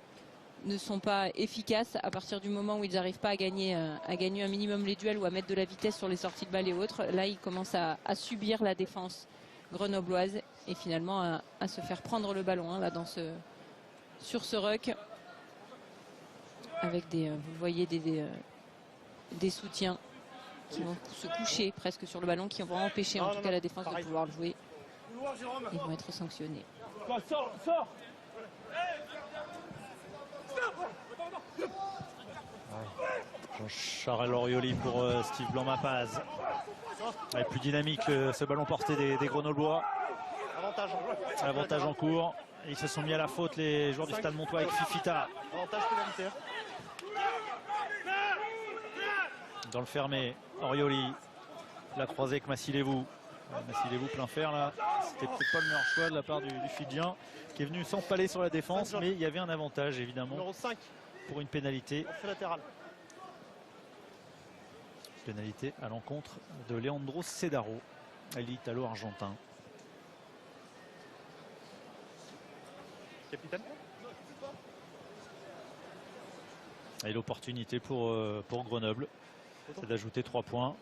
ne sont pas efficaces à partir du moment où ils n'arrivent pas à gagner un minimum les duels ou à mettre de la vitesse sur les sorties de balle et autres. Là, ils commencent à subir la défense grenobloise et finalement à se faire prendre le ballon là, sur ce ruck. Avec vous voyez des soutiens qui vont se coucher presque sur le ballon, qui vont empêcher en tout cas la défense de pouvoir le jouer. Ils vont être sanctionnés. Sors. Jean-Charles Orioli pour Steve Blanc-Mapaz. Plus dynamique ce ballon porté des Grenoblois. Avantage en cours. Ils se sont mis à la faute les joueurs du Stade Montois avec Fifita. Avantage pénalitaire. Dans le fermé, Orioli. La croisée avec Massilevou. Massilevou plein fer là. C'était peut-être pas le meilleur choix de la part du Fidjien qui est venu s'empaler sur la défense, mais il y avait un avantage évidemment pour une pénalité. Pénalité à l'encontre de Leandro Cedaro, l'Italo-Argentin. Capitaine. Et l'opportunité pour Grenoble, c'est d'ajouter 3 points.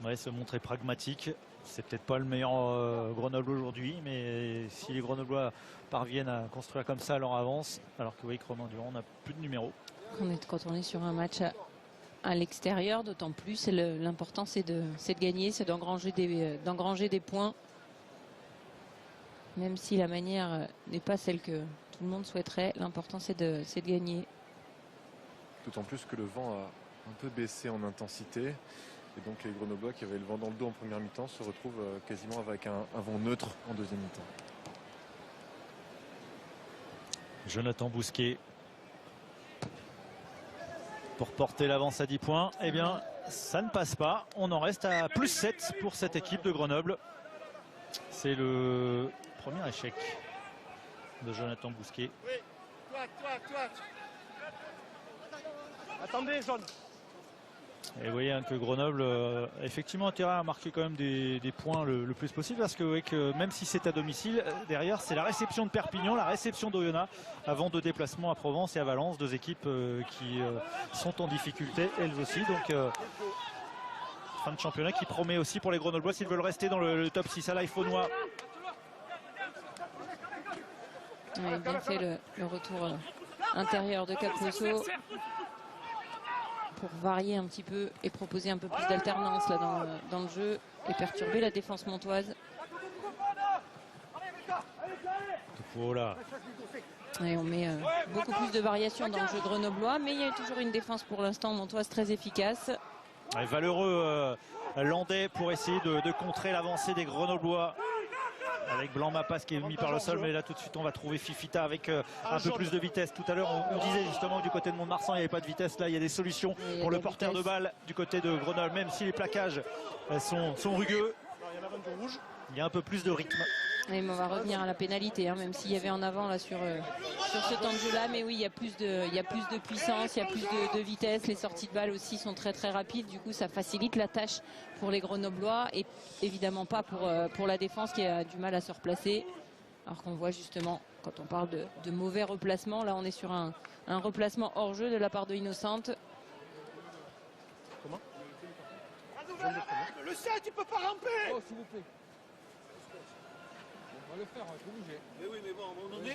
Ouais, se montrer pragmatique. C'est peut-être pas le meilleur Grenoble aujourd'hui, mais si les Grenoblois parviennent à construire comme ça leur avance, alors que oui, Romand-Durand n'a plus de numéro. Quand on est sur un match à l'extérieur, d'autant plus, l'important c'est de gagner, c'est d'engranger des points. Même si la manière n'est pas celle que tout le monde souhaiterait, l'important c'est de gagner. D'autant plus que le vent a un peu baissé en intensité. Et donc les Grenoblois qui avaient le vent dans le dos en première mi-temps se retrouvent quasiment avec un vent neutre en deuxième mi-temps. Jonathan Bousquet pour porter l'avance à 10 points. Eh bien, ça ne passe pas. On en reste à plus 7 pour cette équipe de Grenoble. C'est le premier échec de Jonathan Bousquet. Oui, toi. Attendez, jaune. Et vous voyez que Grenoble a effectivement intérêt à marquer quand même des points le plus possible, parce que, vous voyez que même si c'est à domicile, derrière c'est la réception de Perpignan, la réception d'Oyonnax, avant de déplacement à Provence et à Valence, deux équipes qui sont en difficulté elles aussi. Donc fin de championnat qui promet aussi pour les Grenoblois s'ils veulent rester dans le top 6. À la Ifaunois. Ouais, bien fait le retour intérieur de Capozzo pour varier un petit peu et proposer un peu plus d'alternance là dans le jeu et perturber la défense montoise. Voilà. Et on met beaucoup plus de variations dans le jeu grenoblois, mais il y a toujours une défense pour l'instant montoise très efficace. Et valeureux landais pour essayer de contrer l'avancée des Grenoblois. Avec Blanc-Mapaz qui est mis par le sol, mais là tout de suite on va trouver Fifita avec un peu plus de vitesse. Tout à l'heure on disait justement du côté de Mont-de-Marsan il n'y avait pas de vitesse, là il y a des solutions pour le porteur de balle du côté de Grenoble, même si les plaquages sont rugueux. Il y a un peu plus de rythme. Et on va revenir à la pénalité, même s'il y avait en avant là sur ce temps de jeu là, mais oui il y a plus de puissance, il y a plus de vitesse, les sorties de balle aussi sont très très rapides, du coup ça facilite la tâche pour les Grenoblois et évidemment pas pour la défense qui a du mal à se replacer, alors qu'on voit justement quand on parle de mauvais replacement, là on est sur un replacement hors jeu de la part de Innocente. Comment? Le 7 il peut pas ramper. Oh s'il vous plaît. On va le faire, il faut bouger. Mais oui, mais bon, à un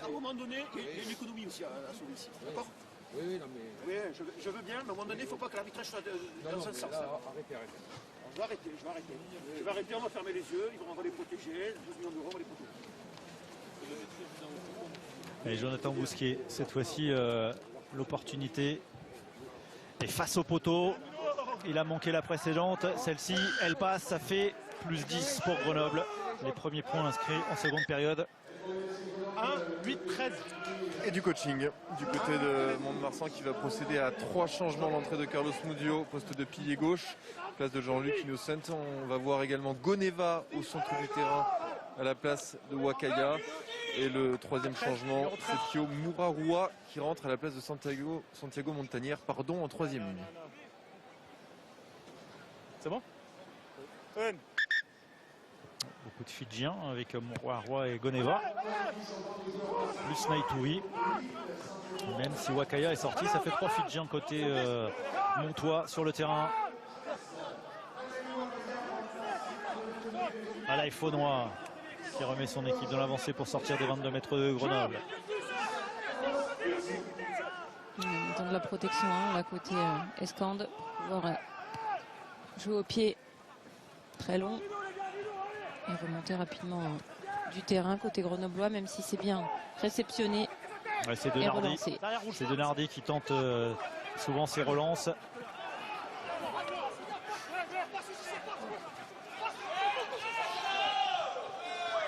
moment donné, il y a une économie aussi à sauver ici. D'accord? Oui, non mais. Oui, je veux bien, mais à un moment donné, il ne faut pas que l'arbitrage soit dans un sens. Arrêtez. Je vais arrêter, on va fermer les yeux, on va les protéger, 12 millions d'euros, on va les protéger. Et Jonathan Bousquet, cette fois-ci, l'opportunité est face au poteau. Il a manqué la précédente, celle-ci, elle passe, ça fait plus 10 pour Grenoble. Les premiers points inscrits en seconde période. 1-8-13. Et du coaching du côté de Mont-de-Marsan qui va procéder à 3 changements. L'entrée de Carlos Mudio, poste de pilier gauche, place de Jean-Luc Innocent. On va voir également Goneva au centre du terrain à la place de Wakaya. Et le troisième changement, c'est Pio Mourarua qui rentre à la place de Santiago Montagnière, en troisième ligne. C'est bon? Beaucoup de Fidjiens avec Mourarua et Goneva. Plus Naitoui. Même si Wakaya est sorti, ça fait 3 Fidjiens côté Montois sur le terrain. Alaïfonois qui remet son équipe dans l'avancée pour sortir des 22 mètres de Grenoble. On attend de la protection là côté Escande pour pouvoir jouer au pied très long et remonter rapidement du terrain côté grenoblois, même si c'est bien réceptionné. Ouais, c'est Denardi qui tente souvent ses relances.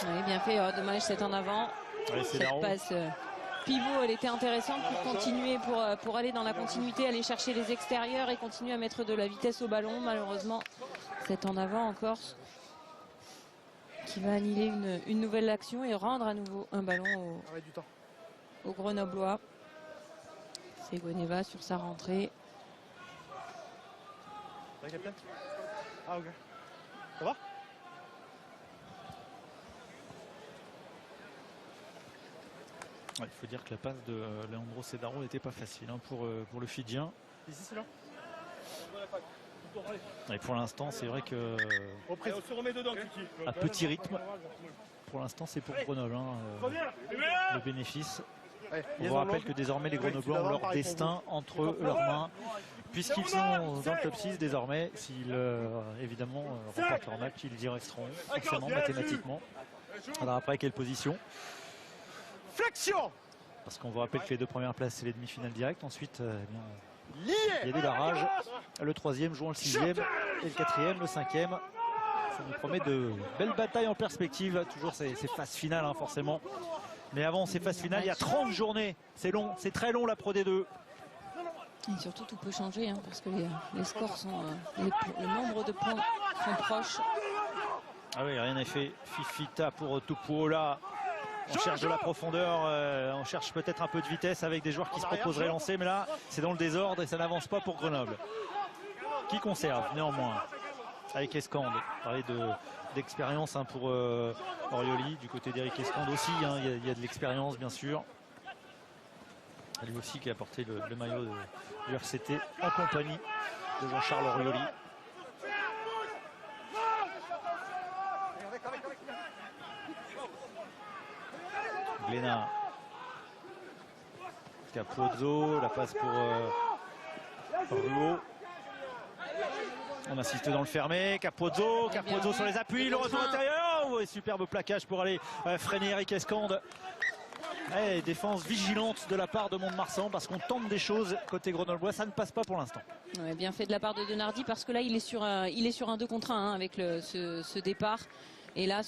Oui, bien fait, dommage, c'est en avant. Ouais, cette passe pivot, elle était intéressante pour continuer, pour aller dans la continuité, aller chercher les extérieurs et continuer à mettre de la vitesse au ballon. Malheureusement, c'est en avant encore qui va annihiler une nouvelle action et rendre à nouveau un ballon au Grenoblois. C'est Goneva sur sa rentrée. Ça va, capitaine? Ah, ok. Ça va? Il faut dire que la passe de Leandro Sedaro n'était pas facile pour le Fidjien. Ici, c'est là. Et pour l'instant, c'est vrai que On se remet dedans, Kiki. à petit rythme, pour l'instant, c'est pour Grenoble. Le bénéfice. On vous rappelle que désormais, les Grenoblois ont leur destin entre leurs mains, puisqu'ils sont dans le top 6 désormais. S'ils, évidemment, remportent leur match, ils y resteront, forcément, mathématiquement. Alors après, quelle position? Flexion! Parce qu'on vous rappelle que les 2 premières places, c'est les demi-finales directes. Ensuite, il y a des barrages. Le 3e jouant le 6e et le 4e, le 5e. Ça nous promet de belles batailles en perspective. Toujours ces phases finales, forcément. Mais avant ces phases finales, il y a 30 journées. C'est long, c'est très long la Pro D2. Et surtout, tout peut changer parce que les scores sont. Le nombre de points sont proches. Ah oui, rien n'est fait. Fifita pour Tupuola. On cherche de la profondeur, on cherche peut-être un peu de vitesse avec des joueurs qui se proposeraient lancer, mais là c'est dans le désordre et ça n'avance pas pour Grenoble. Qui conserve néanmoins avec Escande. Parler d'expérience pour Orioli, du côté d'Eric Escande aussi, il y a de l'expérience bien sûr. Lui aussi qui a porté le maillot du RCT en compagnie de Jean-Charles Orioli. Glénat, Capozzo, la passe pour Ruot. On assiste dans le fermé, Capozzo sur les appuis, le retour intérieur. Oh, superbe plaquage pour aller freiner Eric Escande. Et défense vigilante de la part de Mont-de-Marsan parce qu'on tente des choses côté grenoblois, ça ne passe pas pour l'instant. Ouais, bien fait de la part de Denardi parce que là il est sur un 2 contre 1 avec ce départ. Et là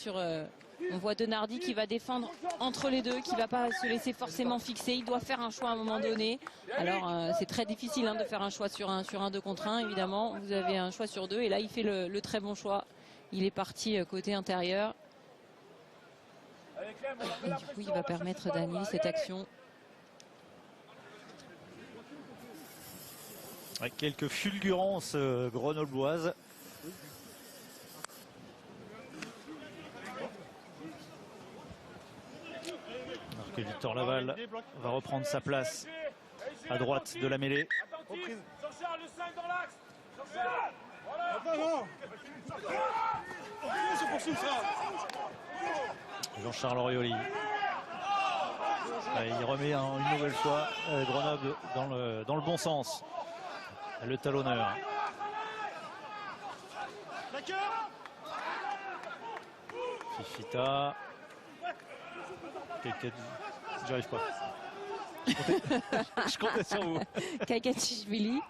on voit Denardi qui va défendre entre les deux, qui ne va pas se laisser forcément fixer. Il doit faire un choix à un moment donné. Alors c'est très difficile de faire un choix sur un 2 contre 1 évidemment. Vous avez un choix sur 2 et là il fait le très bon choix. Il est parti côté intérieur. Et du coup il va permettre d'annuler cette action. Avec quelques fulgurances grenobloises. Alors que Victor Laval va reprendre sa place à droite de la mêlée. Jean-Charles Orioli. Il remet une nouvelle fois Grenoble dans le bon sens. Le talonneur. Fifita. J'arrive pas. Je comptais sur vous. Kakachishvili.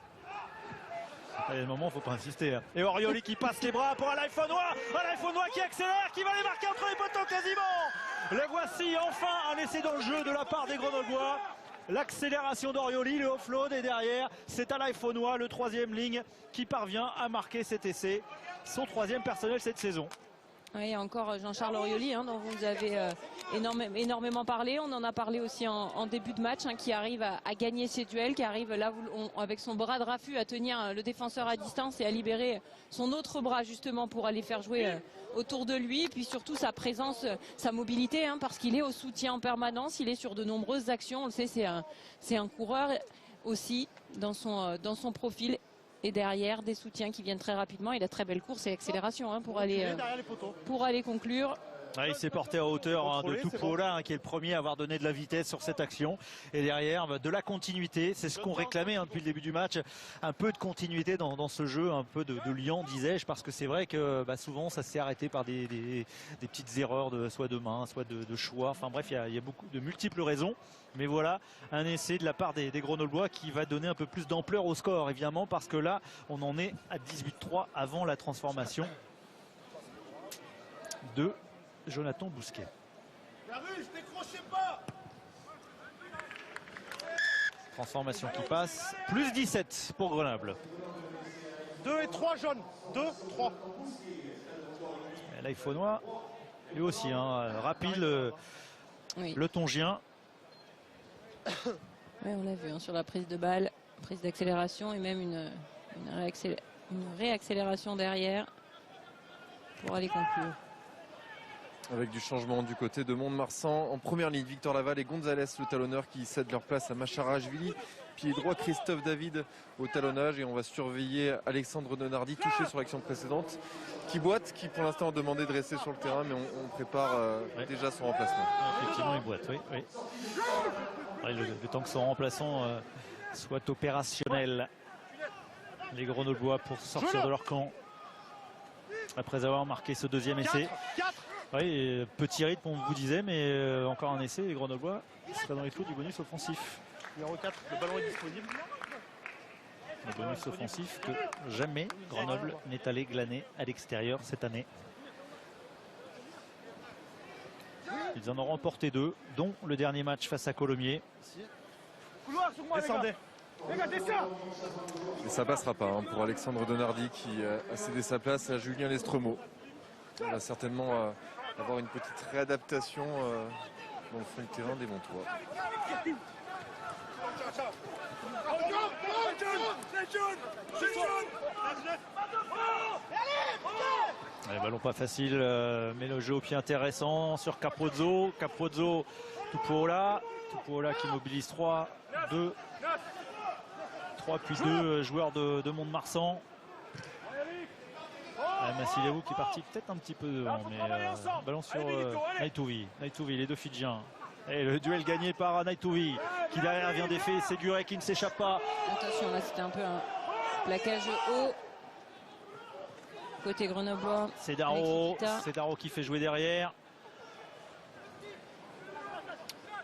Il y a un moment, il ne faut pas insister. Et Orioli qui passe les bras pour Alaïfonois. Alaïfonois qui accélère, qui va les marquer entre les poteaux quasiment. Le voici enfin un essai dans le jeu de la part des Grenoblois. L'accélération d'Orioli, le offload et derrière, c'est Alaïfonois, le 3e ligne, qui parvient à marquer cet essai. Son 3e personnel cette saison. Oui, encore Jean-Charles Orioli, dont vous avez énormément parlé. On en a parlé aussi en début de match, qui arrive à gagner ses duels, qui arrive là avec son bras de raffut à tenir le défenseur à distance et à libérer son autre bras justement pour aller faire jouer autour de lui. Et puis surtout sa présence, sa mobilité, parce qu'il est au soutien en permanence. Il est sur de nombreuses actions. On le sait, c'est un coureur aussi dans son profil. Et derrière, des soutiens qui viennent très rapidement. Il a très belle course et accélération pour aller conclure. Il s'est porté à hauteur de Tupuola, qui est le premier à avoir donné de la vitesse sur cette action. Et derrière, de la continuité. C'est ce qu'on réclamait depuis le début du match. Un peu de continuité dans ce jeu, un peu de liant, disais-je, parce que c'est vrai que souvent ça s'est arrêté par des petites erreurs soit de main, soit de choix. Enfin bref, il y a beaucoup de multiples raisons. Mais voilà, un essai de la part des Grenoblois qui va donner un peu plus d'ampleur au score, évidemment, parce que là, on en est à 18-3 avant la transformation de Jonathan Bousquet. Transformation qui passe. Plus 17 pour Grenoble. 2 et 3 jaunes. 2, 3. Et là, il faut noir. Lui aussi, rapide, le Tongien. Oui, on l'a vu sur la prise de balle, prise d'accélération et même une réaccélération derrière pour aller conclure. Avec du changement du côté de Mont-de-Marsan. En première ligne, Victor Laval et Gonzalez, le talonneur, qui cèdent leur place à Macharashvili. Pied droit, Christophe David au talonnage. Et on va surveiller Alexandre Donardi, touché sur l'action précédente, qui boite, qui pour l'instant a demandé de rester sur le terrain, mais on prépare déjà son remplacement. Effectivement, il boite, oui. Le temps que son remplaçant soit opérationnel. Les Grenoblois pour sortir de leur camp après avoir marqué ce deuxième essai. Oui, petit rythme, on vous disait, mais encore un essai. Les Grenoblois seraient dans les clous du bonus offensif. Numéro 4, le ballon est disponible. Le bonus offensif que jamais Grenoble n'est allé glaner à l'extérieur cette année. Ils en ont remporté 2, dont le dernier match face à Colomiers. Descendez. Et ça passera pas pour Alexandre Donardi qui a cédé sa place à Julien Lestremo. Il va certainement avoir une petite réadaptation dans le fond du terrain des Montois. Les ballons pas facile, mais le jeu au pied intéressant sur Capozzo. Capozzo, Tupuola qui mobilise 3, 2, 3 puis 2 joueurs de Mont-de-Marsan. Massilevou qui est parti peut-être un petit peu devant, mais ballon sur Naitouvi, les deux Fidjiens. Et le duel gagné par Naitouvi qui derrière vient d'effet. Séguré qui ne s'échappe pas. Attention, là c'était un peu un plaquage haut côté grenoblois. C'est Daro qui fait jouer derrière.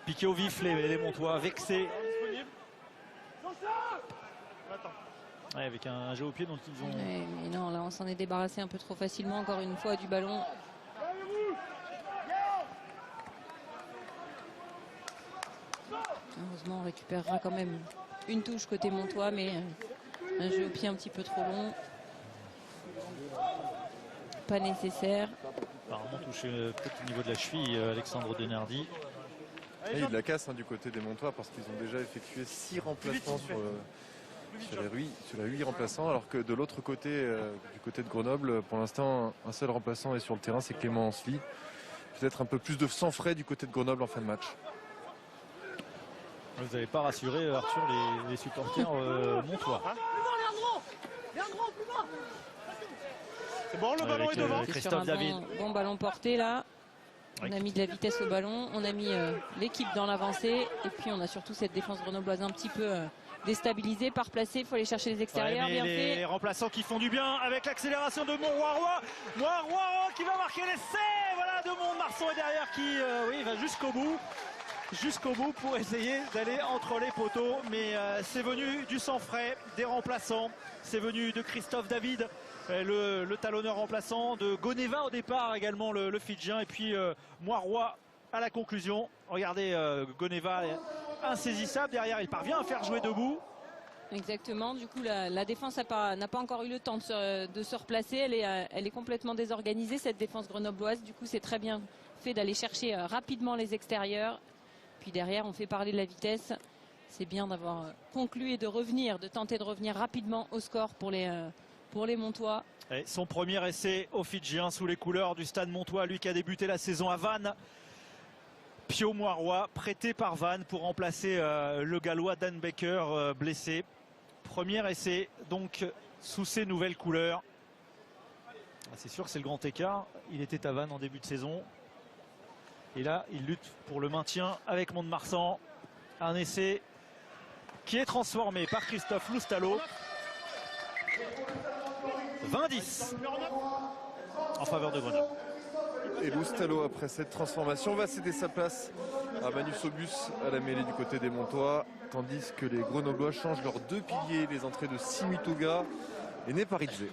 Piqué au vif les Montois, vexés. Ouais, avec un jeu au pied dont ils ont... Ouais, mais non, là on s'en est débarrassé un peu trop facilement encore une fois du ballon. Heureusement on récupérera quand même une touche côté Montois, mais un jeu au pied un petit peu trop long. Pas nécessaire. Apparemment touché peut-être au niveau de la cheville, Alexandre Donardi. Et il la casse du côté des Montois parce qu'ils ont déjà effectué 6 remplacements sur les 8 remplaçants, alors que de l'autre côté, du côté de Grenoble, pour l'instant, un seul remplaçant est sur le terrain, c'est Clément Ansely. Peut-être un peu plus de sang frais du côté de Grenoble en fin de match. Vous n'avez pas rassuré, Arthur, les supporters montois. C'est bon, le ballon est devant. Christophe David. Bon ballon porté là. On a mis de la vitesse au ballon, on a mis l'équipe dans l'avancée et puis on a surtout cette défense grenobloise un petit peu déstabilisée, pas replacée. Il faut aller chercher les extérieurs, bien fait. Les remplaçants qui font du bien avec l'accélération de Montroy qui va marquer l'essai, voilà, de Mont-de-Marsan et derrière qui va jusqu'au bout pour essayer d'aller entre les poteaux, mais c'est venu du sang frais des remplaçants, c'est venu de Christophe David, le talonneur remplaçant, de Goneva au départ également, le Fidjien, et puis Moiroy à la conclusion. Regardez, Goneva insaisissable derrière, il parvient à faire jouer debout. Exactement, du coup la défense n'a pas encore eu le temps de se replacer, elle est complètement désorganisée cette défense grenobloise, du coup c'est très bien fait d'aller chercher rapidement les extérieurs, puis derrière on fait parler de la vitesse, c'est bien d'avoir conclu et de tenter de revenir rapidement au score pour les Montois. Et son premier essai aux Fidjiens sous les couleurs du Stade Montois, lui qui a débuté la saison à Vannes. Pio Moiroy, prêté par Vannes pour remplacer le Gallois Dan Baker, blessé. Premier essai donc sous ces nouvelles couleurs. C'est sûr que c'est le grand écart. Il était à Vannes en début de saison. Et là, il lutte pour le maintien avec Mont-de-Marsan. Un essai qui est transformé par Christophe Loustalo. 20-10 en faveur de Grenoble. Et Loustalo, après cette transformation, va céder sa place à Manu Sobus à la mêlée du côté des Montois, tandis que les Grenoblois changent leurs deux piliers, les entrées de Simituga et Neparidze.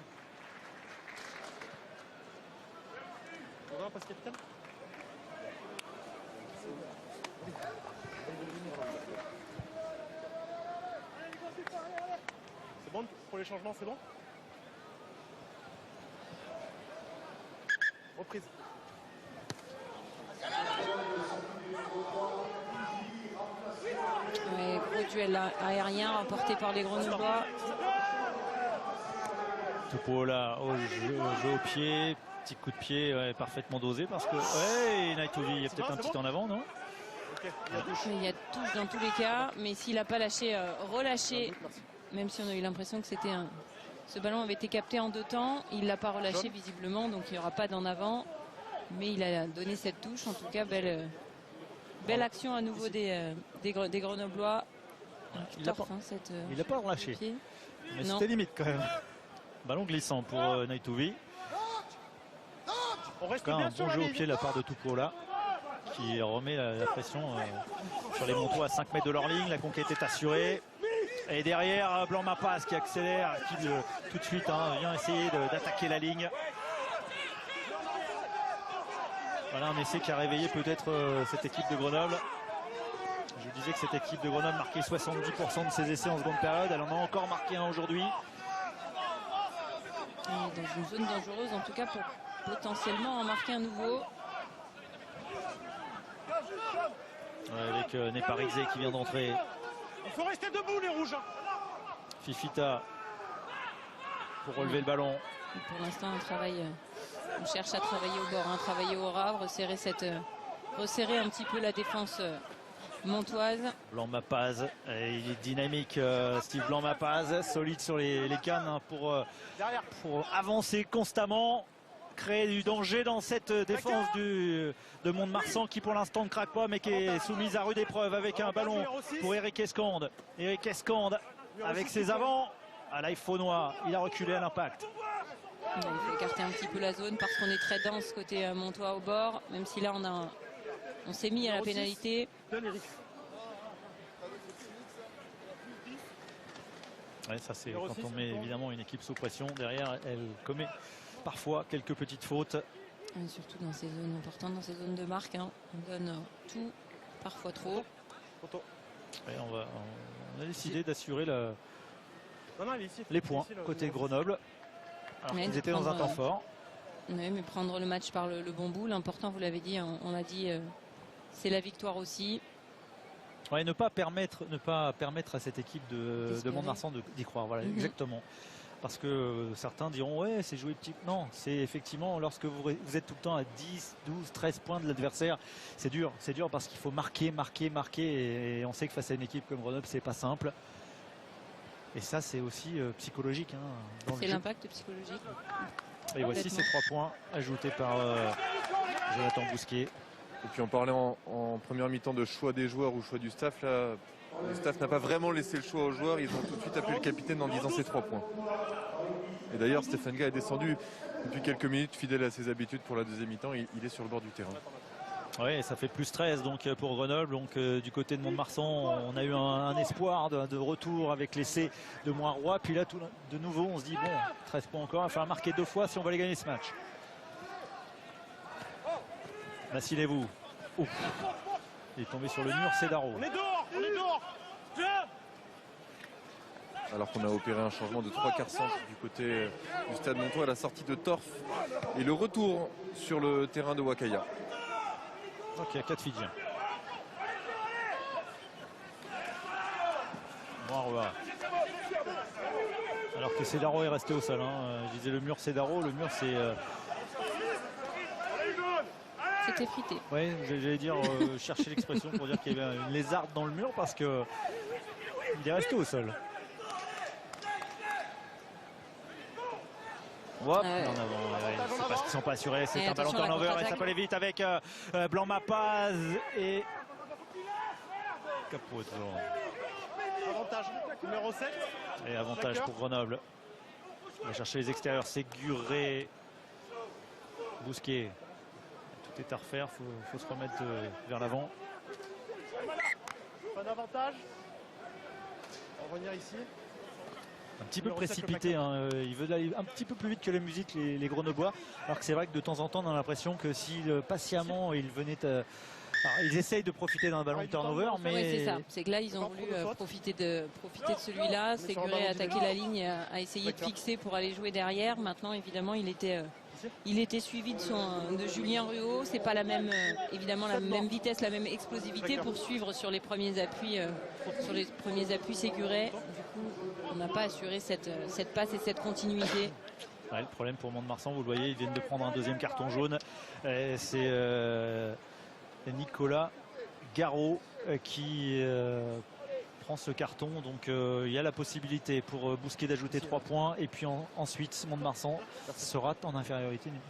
C'est bon pour les changements, c'est bon? Reprise. Ouais, gros duel aérien remporté par les Grenoblois. Tupuola au jeu au pied, petit coup de pied parfaitement dosé parce que Naitovi, il y a peut-être un petit en avant, non? Il y a touche dans tous les cas, mais s'il n'a pas lâché, relâché, même si on a eu l'impression que c'était ce ballon avait été capté en deux temps, il ne l'a pas relâché visiblement, donc il n'y aura pas d'en avant. Mais il a donné cette touche, en tout cas belle action à nouveau des Grenoblois. Il n'a pas relâché, mais c'était limite quand même. Ballon glissant pour Naitovi. En tout cas, un bon jeu au pied de la part de Tupuola qui remet la pression sur les Montois à 5 mètres de leur ligne. La conquête est assurée. Et derrière, Blanc-Mapas qui accélère, qui tout de suite vient essayer d'attaquer la ligne. Voilà un essai qui a réveillé peut-être cette équipe de Grenoble. Je vous disais que cette équipe de Grenoble marquait 70% de ses essais en seconde période. Elle en a encore marqué un aujourd'hui. Dans une zone dangereuse en tout cas pour potentiellement en marquer un nouveau. Avec Neparidze qui vient d'entrer. Il faut rester debout les rouges. Fifita pour relever le ballon. Et pour l'instant on cherche à travailler au bord, travailler au ras, resserrer un petit peu la défense montoise. Blanc-Mapas, il est dynamique, Steve Blanc-Mapas, solide sur les cannes pour avancer constamment, créer du danger dans cette défense de Mont-de-Marsan qui pour l'instant ne craque pas mais qui est soumise à rude épreuve avec un ballon pour Eric Escande. Eric Escande avec ses avants, à l'Aïfaunois, il a reculé à l'impact. Il faut écarter un petit peu la zone parce qu'on est très dense côté Montois au bord, même si là on s'est mis à la pénalité. Ouais, ça c'est quand on met évidemment une équipe sous pression, derrière elle commet parfois quelques petites fautes. Et surtout dans ces zones importantes, dans ces zones de marque, on donne tout, parfois trop. Ouais, on a décidé d'assurer les points côté Grenoble. Alors qu'ils étaient dans un temps fort. Oui, mais prendre le match par le bon bout, l'important, vous l'avez dit, on l'a dit, c'est la victoire aussi. Ouais, ne pas permettre à cette équipe de Mont-de-Marsan d'y croire. Voilà, exactement. Parce que certains diront, ouais, c'est jouer petit. Non, c'est effectivement, lorsque vous êtes tout le temps à 10, 12, 13 points de l'adversaire, c'est dur parce qu'il faut marquer. Et on sait que face à une équipe comme Grenoble, c'est pas simple. Et ça, c'est aussi psychologique. C'est l'impact psychologique. Et voici ces 3 points ajoutés par Jonathan Bousquet. Et puis on parlait en première mi-temps de choix des joueurs ou choix du staff. Là, le staff n'a pas vraiment laissé le choix aux joueurs. Ils ont tout de suite appelé le capitaine en disant ces 3 points. Et d'ailleurs, Stéphane Gay est descendu depuis quelques minutes, fidèle à ses habitudes pour la deuxième mi-temps. Il est sur le bord du terrain. Oui, ça fait plus 13 donc, pour Grenoble. Donc, du côté de Mont-de-Marsan, on a eu un espoir de retour avec l'essai de Moiroy. Puis là, de nouveau, on se dit, bon, 13 points encore. Il va falloir marquer 2 fois si on va aller gagner ce match. Vassilevou. Il est tombé sur le mur, c'est Darro. On est dehors. alors qu'on a opéré un changement de 3/4 centre du côté du Stade Montois à la sortie de Torf et le retour sur le terrain de Wakaya. Donc il y a 4 Fidjiens. Alors que Cedaro est resté au sol. Hein. Je disais le mur Cedaro, le mur c'est... C'était frité. Oui, j'allais dire, chercher l'expression pour dire qu'il y avait une lézarde dans le mur parce que il est resté au sol. Hop, en avant, c'est parce qu'ils sont pas assurés, c'est un ballon turnover et ça peut aller vite avec Blanc Mapaz et Capozzo. Avantage numéro 7. Et avantage pour Grenoble. On va chercher les extérieurs, Séguré, Bousquet. Tout est à refaire, faut se remettre vers l'avant. Pas d'avantage. On va revenir ici. Un petit peu précipité, hein. Il veut aller un petit peu plus vite que la musique, les Grenoblois. Alors que c'est vrai que de temps en temps, on a l'impression que si patiemment ils venaient... ils essayent de profiter d'un ballon de turnover, mais... Oui, c'est ça. C'est que là, ils ont voulu profiter de celui-là. Séguré a attaqué la ligne, a essayé de fixer pour aller jouer derrière. Maintenant, évidemment, il était suivi de Julien Ruot. C'est pas la même, évidemment, la même vitesse, la même explosivité pour suivre sur les premiers appuis, Séguré. Du coup, on n'a pas assuré cette passe et cette continuité. Ouais, le problème pour Mont-de-Marsan, vous le voyez, ils viennent de prendre un deuxième carton jaune. C'est Nicolas Garot qui prend ce carton. Donc il y a la possibilité pour Bousquet d'ajouter 3 points. Et puis ensuite, Mont-de-Marsan sera en infériorité numérique.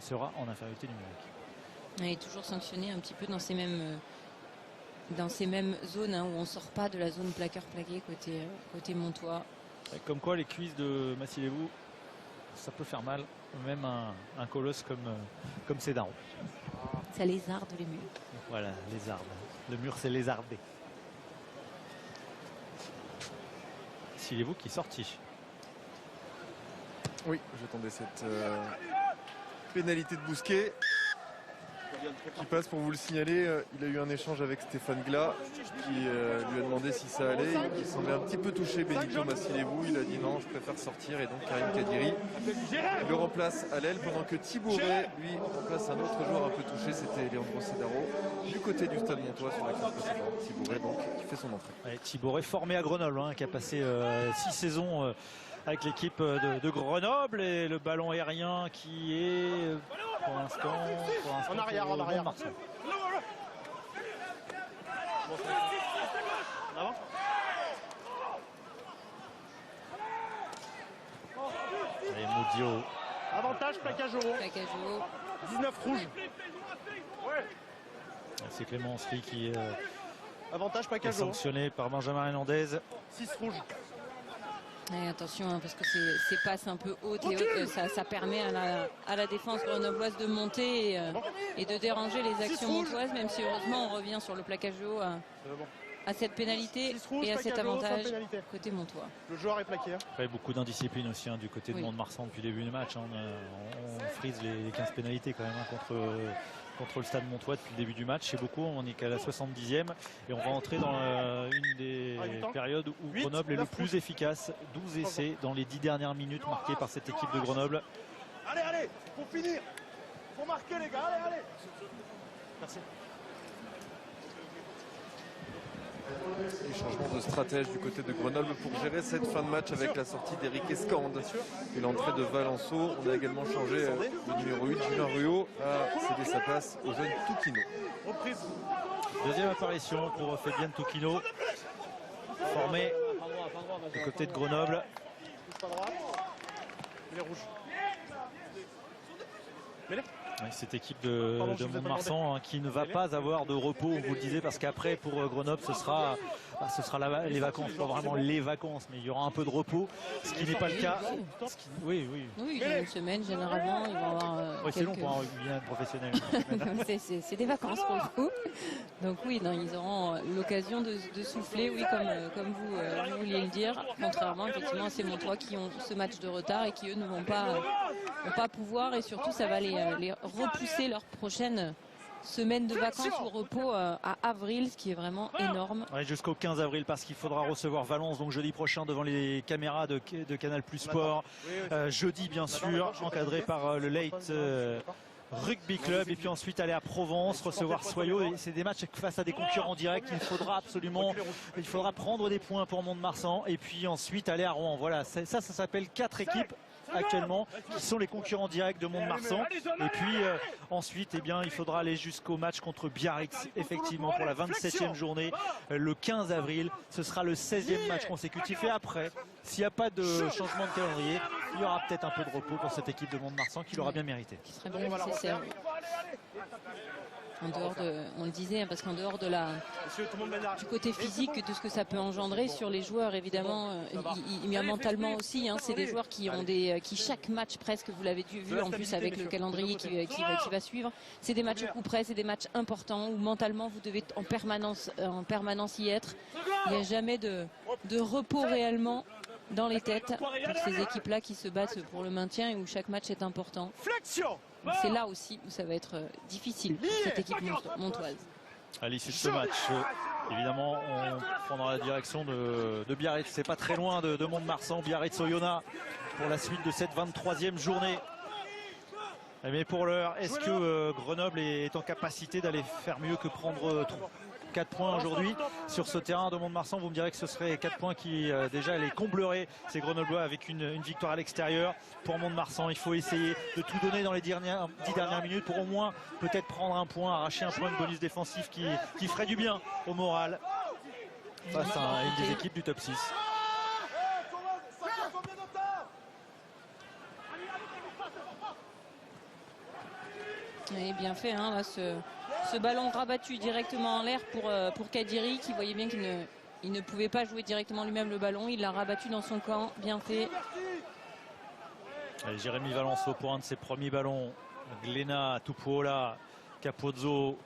Il est toujours sanctionné un petit peu dans ces mêmes zones hein, où on ne sort pas de la zone plaqueur-plaqué côté Montois. Comme quoi les cuisses de Massilevou, ça peut faire mal, même un colosse comme Cedaro. Ça lézarde les murs. Voilà, lézarde. Le mur c'est lézardé. Massilevou qui est sorti. Oui, j'attendais cette pénalité de Bousquet qui passe pour vous le signaler. Il a eu un échange avec Stéphane Glas qui lui a demandé si ça allait. Il semblait un petit peu touché Benito Massilevou. Il a dit non, je préfère sortir. Et donc Karim Kadiri le remplace à l'aile pendant que Thibauret lui remplace un autre joueur un peu touché. C'était Leandro Cedaro du côté du Stade Montois sur la classe précédente. Thibauret donc qui fait son entrée. Ouais, Thibauret formé à Grenoble hein, qui a passé 6 saisons avec l'équipe de Grenoble et le ballon aérien qui est pour l'instant en arrière. En avant. Allez, Moudio. Avantage, plaquage au haut. 19 rouge. C'est Clémencerie qui avantage, plaquage est sanctionné par Benjamin Hernandez. 6 rouge. Et attention hein, parce que ces passes un peu hautes et hautes, ça permet à la défense grenobloise de monter et de déranger les actions montoises, même si heureusement on revient sur le plaquage haut à cette pénalité et à cet avantage côté montois. Le joueur est plaqué. Après, beaucoup d'indiscipline aussi hein, du côté de Mont-de-Marsan depuis le début du match. Hein. On frise les 15 pénalités quand même hein, contre le Stade Montois depuis le début du match. C'est beaucoup, on est qu'à la 70e et on va entrer dans une des périodes où Grenoble est le plus efficace. 12 essais dans les 10 dernières minutes marqués par cette équipe de Grenoble. Allez, pour finir, faut marquer les gars, allez. Merci. Et changement de stratège du côté de Grenoble pour gérer cette fin de match avec la sortie d'Éric Escande et l'entrée de Valenceau. On a également changé le numéro 8, Julien Ruot, a cédé sa place au jeune Toukino. Deuxième apparition pour Fabienne Toukino, formé du côté de Grenoble. Les rouges. Oui, cette équipe de Mont-de-Marsan hein, qui ne va pas avoir de repos, on vous le disait, parce qu'après pour Grenoble ce sera les vacances, pas vraiment les vacances, mais il y aura un peu de repos, ce qui n'est pas le cas. Oui, il y a une semaine généralement, ils vont avoir. C'est long pour un rugbyman professionnel. C'est des vacances pour le coup. Donc oui, ils auront l'occasion de souffler, oui, comme vous vouliez le dire, contrairement effectivement à ces Montois qui ont ce match de retard et qui eux ne vont pas pouvoir, et surtout ça va les repousser leur prochaine semaine de vacances ou repos à avril, ce qui est vraiment énorme. Ouais, jusqu'au 15 avril parce qu'il faudra recevoir Valence donc jeudi prochain devant les caméras de Canal Plus Sport. Jeudi bien sûr, encadré par le Late Rugby Club, et puis ensuite aller à Provence recevoir Soyaux. Et c'est des matchs face à des concurrents directs. Il faudra prendre des points pour Mont-de-Marsan et puis ensuite aller à Rouen. Voilà, ça s'appelle 4 équipes actuellement qui sont les concurrents directs de Mont-de-Marsan. Et puis ensuite il faudra aller jusqu'au match contre Biarritz effectivement pour la 27e journée le 15 avril. Ce sera le 16e match consécutif, et après, s'il n'y a pas de changement de calendrier, il y aura peut-être un peu de repos pour cette équipe de Mont-de-Marsan qui l'aura bien mérité. Qui serait bien nécessaire. En dehors on le disait, parce qu'en dehors du côté physique, de ce que ça peut engendrer sur les joueurs, évidemment, il y a mentalement aussi. C'est des joueurs qui chaque match presque, vous l'avez vu en plus avec le calendrier qui va suivre, c'est des matchs au coup près, c'est des matchs importants où mentalement vous devez en permanence y être. Il n'y a jamais de repos réellement dans les têtes pour ces équipes-là qui se battent pour le maintien et où chaque match est important. C'est là aussi où ça va être difficile pour cette équipe montoise. À l'issue de ce match, évidemment, on prendra la direction de Biarritz. C'est pas très loin de Mont-de-Marsan, Biarritz-Oyonnax pour la suite de cette 23e journée. Mais pour l'heure, est-ce que Grenoble est en capacité d'aller faire mieux que prendre 4 points aujourd'hui sur ce terrain de Mont-de-Marsan? Vous me direz que ce serait 4 points qui déjà les comblerait, ces Grenoblois, avec une victoire à l'extérieur. Pour Mont-de-Marsan, il faut essayer de tout donner dans les 10 dernières minutes pour au moins peut-être prendre un point, arracher un point de bonus défensif qui ferait du bien au moral face à une des équipes du top 6. Et bien fait, là, ce ballon rabattu directement en l'air pour Kadiri, qui voyait bien qu'il ne pouvait pas jouer directement lui-même le ballon. Il l'a rabattu dans son camp, bien fait. Allez, Jérémy Valenceau pour un de ses premiers ballons. Glénat, Tupuola, Capozzo.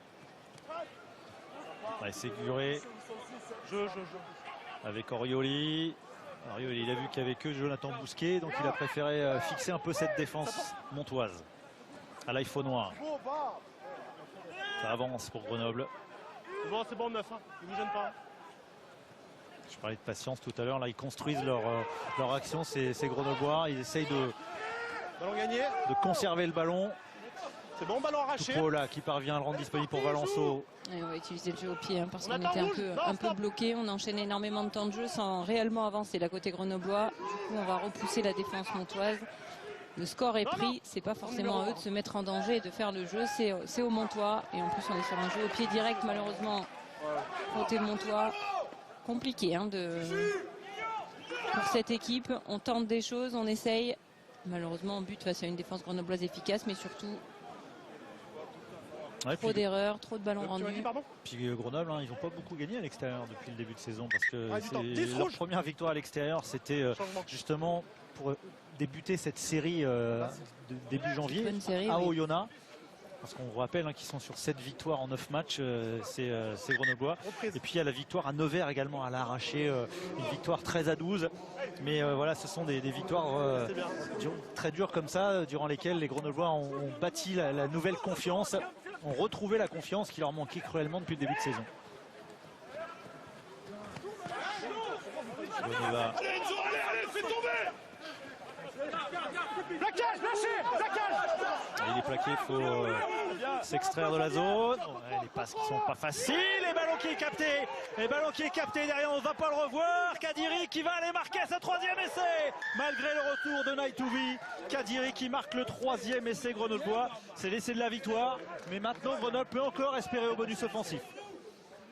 Séguré avec Orioli. Orioli, il a vu qu'il n'y avait que Jonathan Bousquet, donc il a préféré fixer un peu cette défense montoise. À l'IFO noir. Ça avance pour Grenoble. C'est bon, 9, ils ne vous gênent pas. Je parlais de patience tout à l'heure. Là, ils construisent leur action, ces Grenoblois. Ils essayent de conserver le ballon. C'est bon, ballon arraché. Tupuola qui parvient à le rendre disponible pour Valenceau. Et on va utiliser le jeu au pied parce qu'on était un peu bloqué. On enchaîne énormément de temps de jeu sans réellement avancer la côté grenoblois. Du coup, on va repousser la défense montoise. Le score est pris, c'est pas forcément à eux de se mettre en danger et de faire le jeu, c'est au Montois. Et en plus on est sur un jeu au pied direct, malheureusement côté Montois. Compliqué pour cette équipe. On tente des choses, on essaye. Malheureusement on bute face à une défense grenobloise efficace, mais surtout trop d'erreurs, trop de ballons rendus. Puis Grenoble, ils n'ont pas beaucoup gagné à l'extérieur depuis le début de saison, parce que leur première victoire à l'extérieur, c'était justement pour débuter cette série de début janvier à Oyonnax. Parce qu'on vous rappelle qu'ils sont sur 7 victoires en 9 matchs, c'est Grenoblois. Et puis il y a la victoire à Nevers également, à l'arraché, une victoire 13-12. Mais voilà, ce sont des victoires très dures comme ça, durant lesquelles les Grenoblois ont bâti la nouvelle confiance, ont retrouvé la confiance qui leur manquait cruellement depuis le début de saison. Il est plaqué, il faut s'extraire de la zone. Les passes qui sont pas faciles. Les ballons qui est capté derrière, on ne va pas le revoir. Kadiri qui va aller marquer ce 3e essai. Malgré le retour de Naïtouvi, Kadiri qui marque le 3e essai grenoblois. C'est l'essai de la victoire. Mais maintenant Grenoble peut encore espérer au bonus offensif.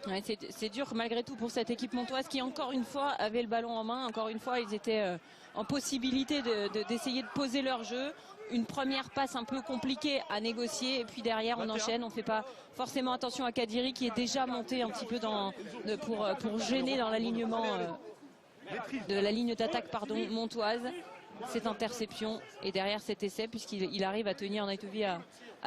Ouais, c'est dur malgré tout pour cette équipe montoise qui encore une fois avait le ballon en main. Encore une fois ils étaient en possibilité d'essayer de poser leur jeu. Une première passe un peu compliquée à négocier et puis derrière on enchaîne. On ne fait pas forcément attention à Kadiri qui est déjà monté un petit peu pour gêner dans l'alignement de la ligne d'attaque montoise. Cette interception et derrière cet essai puisqu'il arrive à tenir Naïtouvi à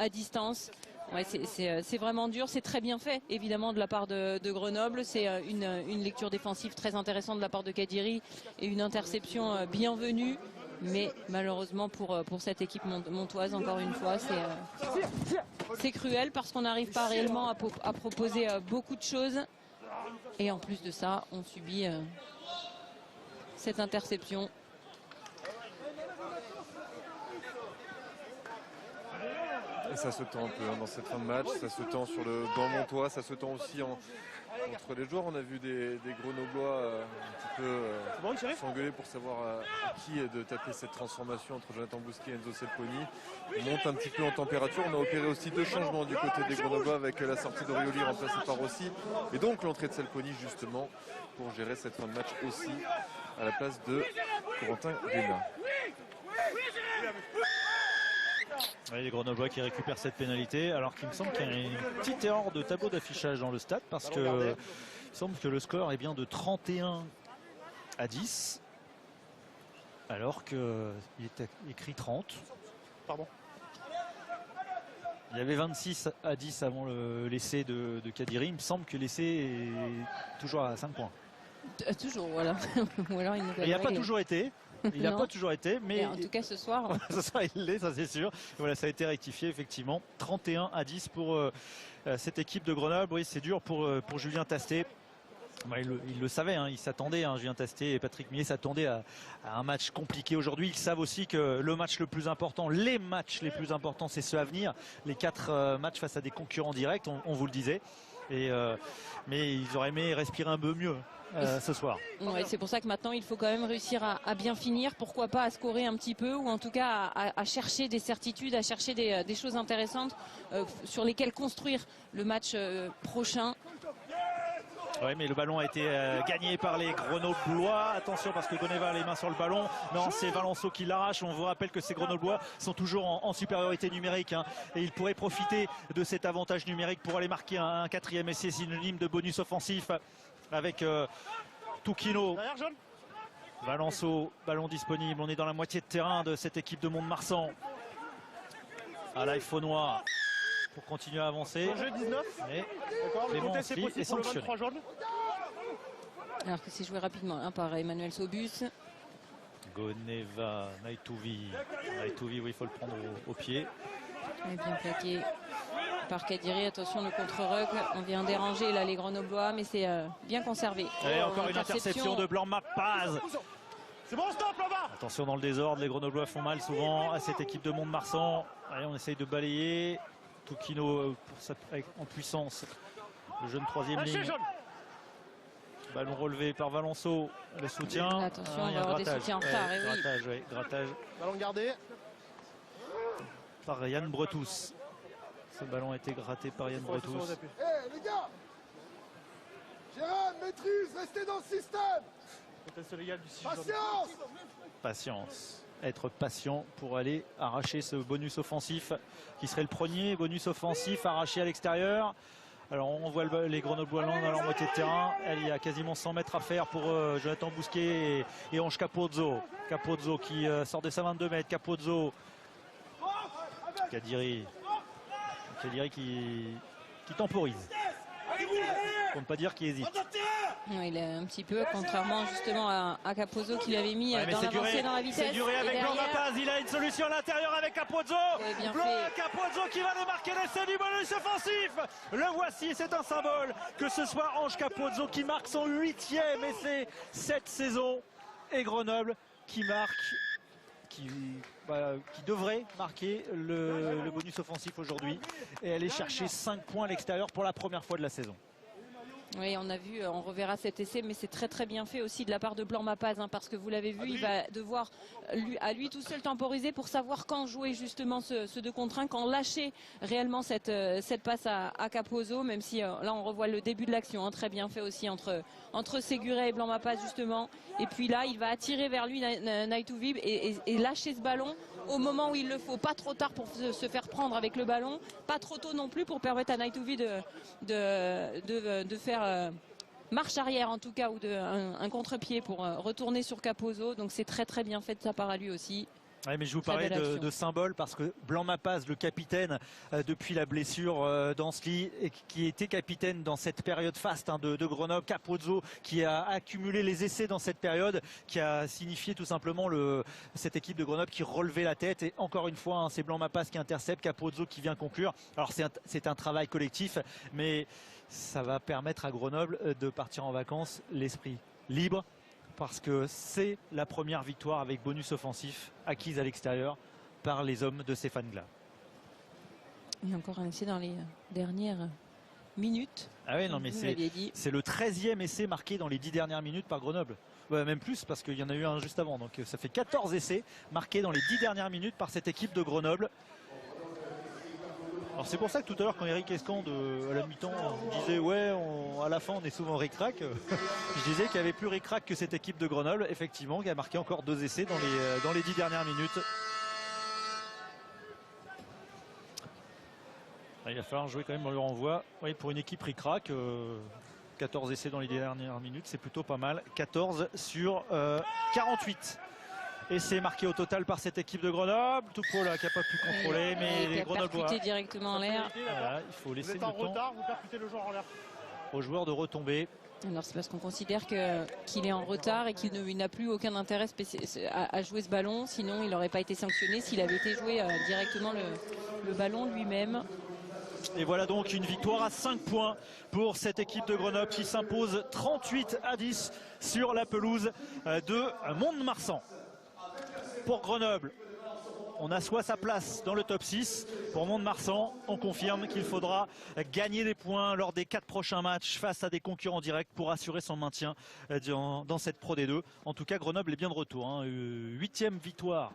distance. Ouais, c'est vraiment dur, c'est très bien fait évidemment de la part de Grenoble. C'est une lecture défensive très intéressante de la part de Kadiri et une interception bienvenue. Mais malheureusement pour cette équipe montoise, encore une fois, c'est cruel parce qu'on n'arrive pas réellement à proposer beaucoup de choses. Et en plus de ça, on subit cette interception. Et ça se tend un peu dans cette fin de match, ça se tend sur le banc montois, ça se tend aussi entre les joueurs. On a vu des Grenoblois un petit peu s'engueuler pour savoir à qui de taper cette transformation entre Jonathan Bousquet et Enzo Selponi. On monte un petit peu en température. On a opéré aussi 2 changements du côté des Grenoblois avec la sortie de Rioli remplacée par Rossi. Et donc l'entrée de Selponi justement pour gérer cette fin de match aussi à la place de Corentin Guéna. Oui, les Grenoblois qui récupèrent cette pénalité, alors qu'il me semble qu'il y a une petite erreur de tableau d'affichage dans le stade, parce que il semble que le score est bien de 31-10, alors qu'il était écrit 30. Pardon. Il y avait 26-10 avant l'essai de Kadiri. Il me semble que l'essai est toujours à 5 points. Toujours, voilà. Ou alors il n'a pas toujours été. Il n'a pas toujours été, mais en tout cas ce soir. Ce soir il l'est, ça c'est sûr. Voilà, ça a été rectifié effectivement. 31-10 pour cette équipe de Grenoble. Oui, c'est dur pour Julien Tastet. Bah, il le savait, hein, il s'attendait, hein, Julien Tastet et Patrick Millet s'attendaient à un match compliqué aujourd'hui. Ils savent aussi que le match le plus important, les matchs les plus importants, c'est ceux à venir. Les 4 matchs face à des concurrents directs, on vous le disait. Mais ils auraient aimé respirer un peu mieux ce soir. Ouais, c'est pour ça que maintenant il faut quand même réussir à bien finir, pourquoi pas à scorer un petit peu, ou en tout cas à chercher des certitudes, à chercher des choses intéressantes sur lesquelles construire le match prochain. Oui, mais le ballon a été gagné par les Grenoblois. Attention parce que Goneva a les mains sur le ballon. Non, c'est Valenceau qui l'arrache. On vous rappelle que ces Grenoblois sont toujours en supériorité numérique, hein, et ils pourraient profiter de cet avantage numérique pour aller marquer un 4e essai synonyme de bonus offensif avec Touquino. Valenceau, ballon disponible. On est dans la moitié de terrain de cette équipe de Mont-de-Marsan. À l'Iphonnois pour continuer à avancer. Jeu 19. Mais Clément Ancely est sanctionné. Alors que c'est joué rapidement, hein, par Emmanuel Sobus. Goneva, Naitouvi. Naitouvi, oui, il faut le prendre au pied. Et bien plaqué par Kadiri. Attention, le contre-ruck. On vient déranger là les Grenoblois, mais c'est bien conservé. Et encore une interception de Blanc-Mapaz. C'est bon, stop là-bas. Attention dans le désordre, les Grenoblois font mal souvent à cette équipe de Mont-de-Marsan. Allez, on essaye de balayer. Touquino en puissance. Le jeune 3e ligne. Ballon relevé par Valenceau. Le soutien. Attention, on va avoir des soutiens en retard. Grattage, oui, grattage. Ballon gardé. Par Yann Bretous. Ce ballon a été gratté par Yann Bretous. Eh les gars, Gérard, maîtrise, restez dans le système. Patience. Patience. Être patient pour aller arracher ce bonus offensif qui serait le premier bonus offensif arraché à l'extérieur. Alors on voit les Grenoblois dans leur moitié de terrain. Il y a quasiment 100 mètres à faire pour Jonathan Bousquet et Ange Capozzo. Capozzo qui sort de sa 22 mètres. Capozzo. Kadiri qui temporise. Pour ne pas dire qu'il hésite. Il est un petit peu, contrairement justement à Capozzo qui l'avait mis dans l'avancée, dans la vitesse. C'est duré avec Blanc-Mapaz, il a une solution à l'intérieur avec Capozzo. Capozzo qui va démarquer l'essai du bonus offensif. Le voici, c'est un symbole que ce soit Ange Capozzo qui marque son 8e essai cette saison. Et Grenoble qui marque, qui devrait marquer le bonus offensif aujourd'hui et aller chercher 5 points à l'extérieur pour la première fois de la saison. Oui, on a vu, on reverra cet essai, mais c'est très très bien fait aussi de la part de Blanc-Mapaz, hein, parce que vous l'avez vu, il va devoir à lui tout seul temporiser pour savoir quand jouer justement ce 2 contre 1, quand lâcher réellement cette passe à Capozzo, même si là on revoit le début de l'action, hein, très bien fait aussi entre Séguret et Blanc-Mapaz justement. Et puis là, il va attirer vers lui Naitouvi et lâcher ce ballon au moment où il le faut, pas trop tard pour se faire prendre avec le ballon, pas trop tôt non plus pour permettre à Naitouvi de faire marche arrière en tout cas, ou un contre-pied pour retourner sur Capozzo. Donc c'est très très bien fait de sa part à lui aussi. Ouais, mais je vous Très parlais belle action. de symbole parce que Blanc-Mapaz, le capitaine depuis la blessure d'Ansli, et qui était capitaine dans cette période faste de Grenoble, Capozzo qui a accumulé les essais dans cette période, qui a signifié tout simplement cette équipe de Grenoble qui relevait la tête. Et encore une fois, hein, c'est Blanc-Mapaz qui intercepte, Capozzo qui vient conclure. Alors c'est un travail collectif, mais ça va permettre à Grenoble de partir en vacances l'esprit libre, parce que c'est la première victoire avec bonus offensif acquise à l'extérieur par les hommes de Stéphane Glas. Il y a encore un essai dans les dernières minutes. Ah oui, non, mais Vous l'aviez dit. c'est le 13e essai marqué dans les 10 dernières minutes par Grenoble. Ouais, même plus, parce qu'il y en a eu un juste avant. Donc ça fait 14 essais marqués dans les 10 dernières minutes par cette équipe de Grenoble. Alors c'est pour ça que tout à l'heure, quand Eric Escand à la mi-temps disait ouais, à la fin on est souvent ric-rac, je disais qu'il n'y avait plus ric-rac que cette équipe de Grenoble, effectivement, qui a marqué encore 2 essais dans les 10 dernières minutes. Il va falloir jouer quand même le renvoi. Oui, pour une équipe ric-rac, 14 essais dans les 10 dernières minutes, c'est plutôt pas mal. 14 sur 48. Et c'est marqué au total par cette équipe de Grenoble. Tupou là qui n'a pas pu contrôler, mais les Grenoblois. Percuté directement en l'air. Voilà, il faut laisser le temps vous percutez le joueur en l'air. aux joueurs de retomber. Alors c'est parce qu'on considère qu'il est en retard et qu'il n'a plus aucun intérêt à jouer ce ballon. Sinon il n'aurait pas été sanctionné s'il avait été joué directement le ballon lui-même. Et voilà donc une victoire à 5 points pour cette équipe de Grenoble qui s'impose 38-10 sur la pelouse de Mont-de-Marsan. Pour Grenoble, on assoit sa place dans le top 6. Pour Mont-de-Marsan, on confirme qu'il faudra gagner des points lors des 4 prochains matchs face à des concurrents directs pour assurer son maintien dans cette Pro D2. En tout cas, Grenoble est bien de retour. 8e victoire